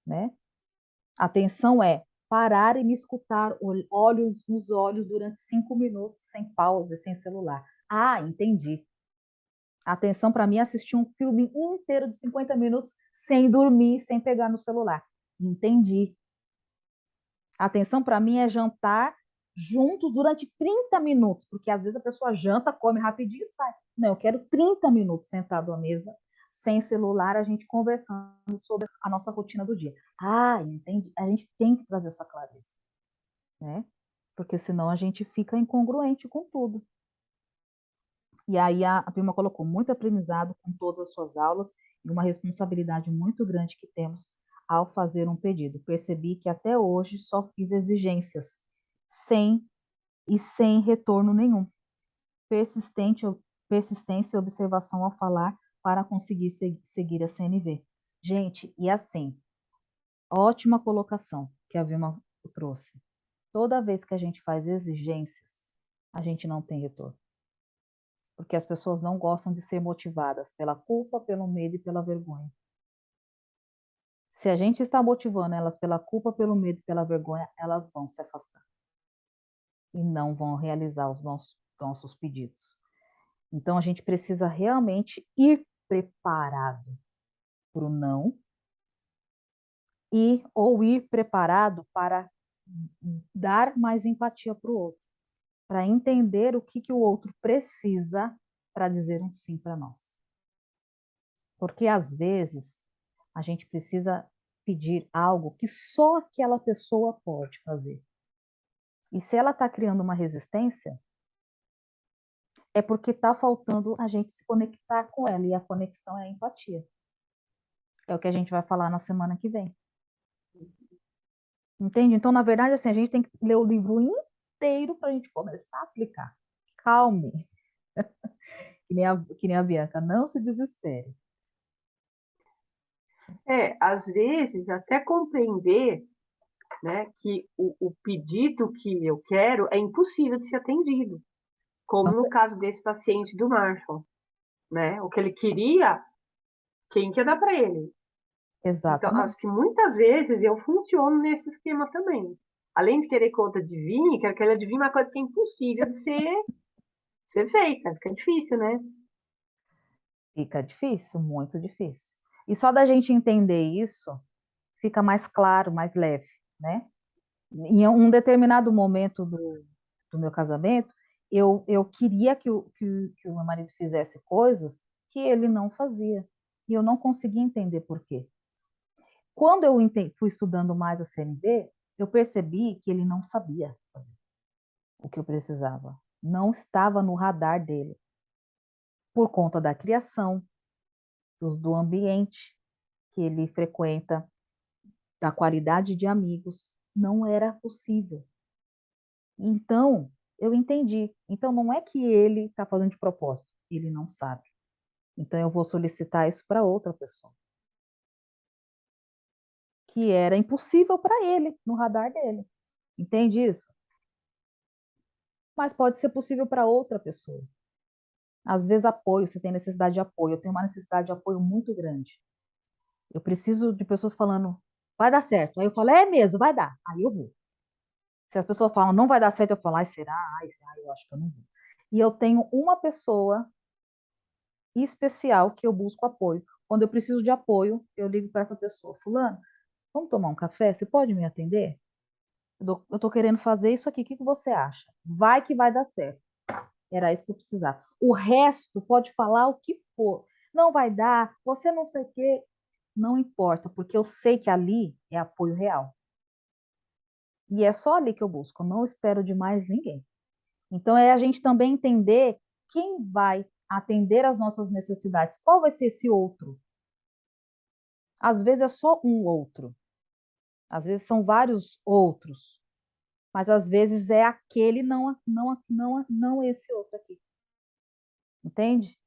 né? Atenção é parar e me escutar, olhos nos olhos durante 5 minutos, sem pausa, sem celular. Ah, entendi. Atenção para mim é assistir um filme inteiro de 50 minutos sem dormir, sem pegar no celular. Entendi. Atenção para mim é jantar juntos durante 30 minutos, porque às vezes a pessoa janta, come rapidinho e sai. Não, eu quero 30 minutos sentado à mesa, sem celular, a gente conversando sobre a nossa rotina do dia. Ah, entendi. A gente tem que trazer essa clareza, né? Porque senão a gente fica incongruente com tudo. E aí a Vilma colocou muito aprendizado com todas as suas aulas e uma responsabilidade muito grande que temos ao fazer um pedido. Percebi que até hoje só fiz exigências sem retorno nenhum. Persistência e observação ao falar para conseguir seguir a CNV. Gente, e assim, ótima colocação que a Vilma trouxe. Toda vez que a gente faz exigências, a gente não tem retorno. Porque as pessoas não gostam de ser motivadas pela culpa, pelo medo e pela vergonha. Se a gente está motivando elas pela culpa, pelo medo e pela vergonha, elas vão se afastar e não vão realizar os nossos pedidos. Então, a gente precisa realmente ir preparado para o não ou ir preparado para dar mais empatia para o outro, para entender o que o outro precisa para dizer um sim para nós. Porque, às vezes, a gente precisa pedir algo que só aquela pessoa pode fazer. E se ela está criando uma resistência, é porque está faltando a gente se conectar com ela, e a conexão é a empatia. É o que a gente vai falar na semana que vem. Entende? Então, na verdade, assim, a gente tem que ler o livro inteiro para a gente começar a aplicar. Calme. Que nem a Bianca, não se desespere. Às vezes, até compreender, né, que o pedido que eu quero é impossível de ser atendido, como no caso desse paciente do Marshall, né? O que ele queria, quem quer dar para ele? Então, Exatamente. acho que muitas vezes eu funciono nesse esquema também. Além de querer que o outro adivinhe, quero que ele adivinhe uma coisa que é impossível de ser feita. Fica difícil, né? Fica difícil, muito difícil. E só da gente entender isso, fica mais claro, mais leve, né? Em um determinado momento do meu casamento, eu queria que o meu marido fizesse coisas que ele não fazia. E eu não conseguia entender por quê. Quando eu fui estudando mais a CNV, eu percebi que ele não sabia fazer o que eu precisava. Não estava no radar dele. Por conta da criação, do ambiente que ele frequenta, da qualidade de amigos, não era possível. Então, eu entendi. Então, não é que ele está fazendo de propósito, ele não sabe. Então, eu vou solicitar isso para outra pessoa. Que era impossível para ele, no radar dele. Entende isso? Mas pode ser possível para outra pessoa. Às vezes, apoio, você tem necessidade de apoio. Eu tenho uma necessidade de apoio muito grande. Eu preciso de pessoas falando, vai dar certo. Aí eu falo, é mesmo, vai dar. Aí eu vou. Se as pessoas falam, não vai dar certo, eu falo, ai, será? Ai, eu acho que eu não vou. E eu tenho uma pessoa especial que eu busco apoio. Quando eu preciso de apoio, eu ligo para essa pessoa, fulano, vamos tomar um café? Você pode me atender? Eu estou querendo fazer isso aqui, o que você acha? Vai que vai dar certo. Era isso que eu precisava. O resto pode falar o que for. Não vai dar, você não sei o quê. Não importa, porque eu sei que ali é apoio real. E é só ali que eu busco, eu não espero de mais ninguém. Então, é a gente também entender quem vai atender às nossas necessidades. Qual vai ser esse outro? Às vezes é só um outro. Às vezes são vários outros. Mas às vezes é aquele, não esse outro aqui. Entende?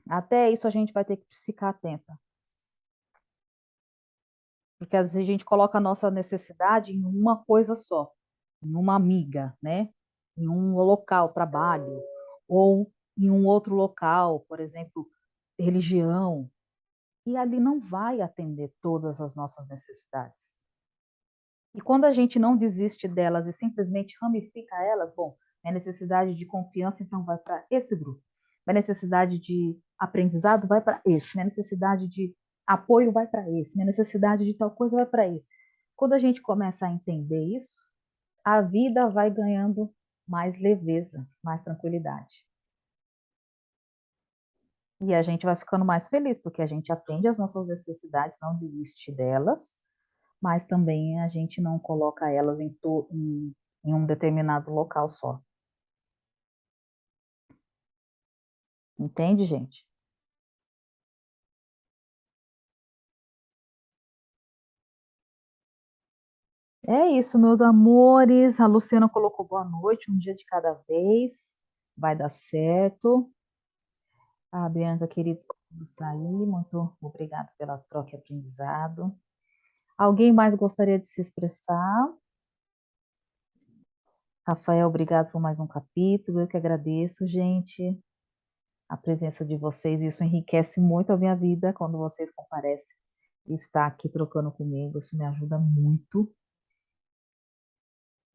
Até isso a gente vai ter que ficar atenta. Porque às vezes a gente coloca a nossa necessidade em uma coisa só, em uma amiga, né? Em um local, trabalho, ou em um outro local, por exemplo, religião, e ali não vai atender todas as nossas necessidades. E quando a gente não desiste delas e simplesmente ramifica elas, bom, minha necessidade de confiança então vai para esse grupo, minha necessidade de aprendizado vai para esse, minha necessidade de apoio vai para esse, minha necessidade de tal coisa vai para esse. Quando a gente começa a entender isso, a vida vai ganhando mais leveza, mais tranquilidade. E a gente vai ficando mais feliz, porque a gente atende às nossas necessidades, não desiste delas, mas também a gente não coloca elas em um determinado local só. Entende, gente? É isso, meus amores. A Luciana colocou boa noite, um dia de cada vez. Vai dar certo. A Bianca, queridos, preciso sair. Muito obrigada pela troca e aprendizado. Alguém mais gostaria de se expressar? Rafael, obrigado por mais um capítulo. Eu que agradeço, gente, a presença de vocês. Isso enriquece muito a minha vida quando vocês comparecem e está aqui trocando comigo. Isso me ajuda muito.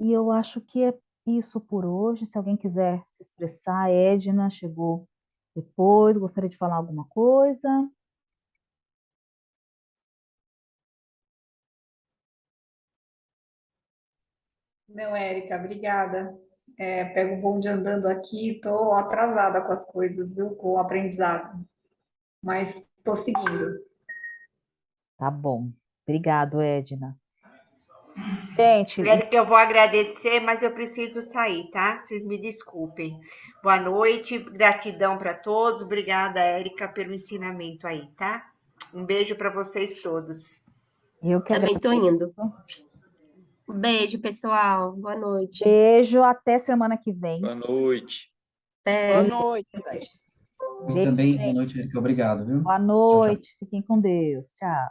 E eu acho que é isso por hoje. Se alguém quiser se expressar, a Edna chegou depois, gostaria de falar alguma coisa? Não, Érica, obrigada. Pego o bonde andando aqui, estou atrasada com as coisas, viu? Com o aprendizado. Mas estou seguindo. Tá bom. Obrigado, Edna. Gente, Érica, eu vou agradecer, mas eu preciso sair, tá? Vocês me desculpem. Boa noite, gratidão para todos. Obrigada, Érica, pelo ensinamento aí, tá? Um beijo para vocês todos. eu que Também estou indo. agradeço. Um beijo, pessoal. Boa noite. Beijo, até semana que vem. Boa noite. Até. Boa noite. E também, boa noite, Erika. Obrigado, viu? Boa Tchau, tchau. noite. Fiquem com Deus. Tchau.